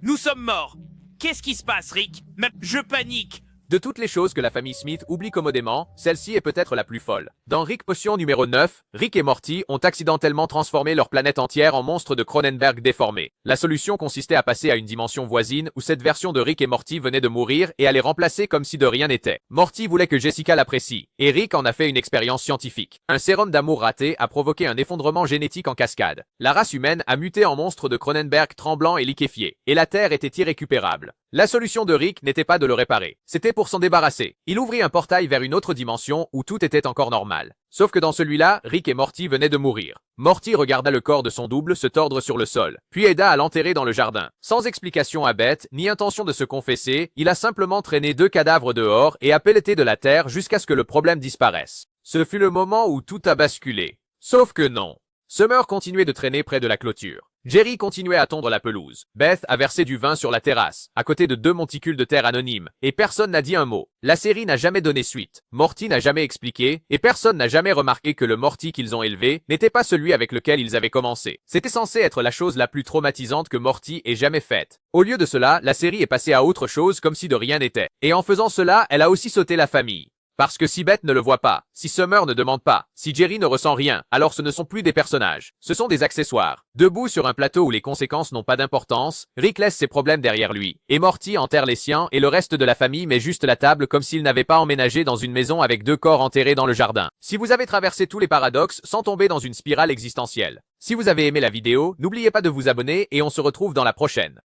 Nous sommes morts. Qu'est-ce qui se passe, Rick? Je panique. De toutes les choses que la famille Smith oublie commodément, celle-ci est peut-être la plus folle. Dans Rick Potion numéro 9, Rick et Morty ont accidentellement transformé leur planète entière en monstre de Cronenberg déformé. La solution consistait à passer à une dimension voisine où cette version de Rick et Morty venait de mourir et à les remplacer comme si de rien n'était. Morty voulait que Jessica l'apprécie, et Rick en a fait une expérience scientifique. Un sérum d'amour raté a provoqué un effondrement génétique en cascade. La race humaine a muté en monstre de Cronenberg tremblant et liquéfié, et la Terre était irrécupérable. La solution de Rick n'était pas de le réparer, c'était pour s'en débarrasser. Il ouvrit un portail vers une autre dimension où tout était encore normal. Sauf que dans celui-là, Rick et Morty venaient de mourir. Morty regarda le corps de son double se tordre sur le sol, puis aida à l'enterrer dans le jardin. Sans explication à Beth, ni intention de se confesser, il a simplement traîné 2 cadavres dehors et a pelleté de la terre jusqu'à ce que le problème disparaisse. Ce fut le moment où tout a basculé. Sauf que non. Summer continuait de traîner près de la clôture. Jerry continuait à tondre la pelouse. Beth a versé du vin sur la terrasse, à côté de 2 monticules de terre anonymes, et personne n'a dit un mot. La série n'a jamais donné suite. Morty n'a jamais expliqué, et personne n'a jamais remarqué que le Morty qu'ils ont élevé n'était pas celui avec lequel ils avaient commencé. C'était censé être la chose la plus traumatisante que Morty ait jamais faite. Au lieu de cela, la série est passée à autre chose comme si de rien n'était. Et en faisant cela, elle a aussi sauté la famille. Parce que si Beth ne le voit pas, si Summer ne demande pas, si Jerry ne ressent rien, alors ce ne sont plus des personnages, ce sont des accessoires. Debout sur un plateau où les conséquences n'ont pas d'importance, Rick laisse ses problèmes derrière lui, et Morty enterre les siens et le reste de la famille met juste la table comme s'il n'avait pas emménagé dans une maison avec 2 corps enterrés dans le jardin. Si vous avez traversé tous les paradoxes sans tomber dans une spirale existentielle. Si vous avez aimé la vidéo, n'oubliez pas de vous abonner et on se retrouve dans la prochaine.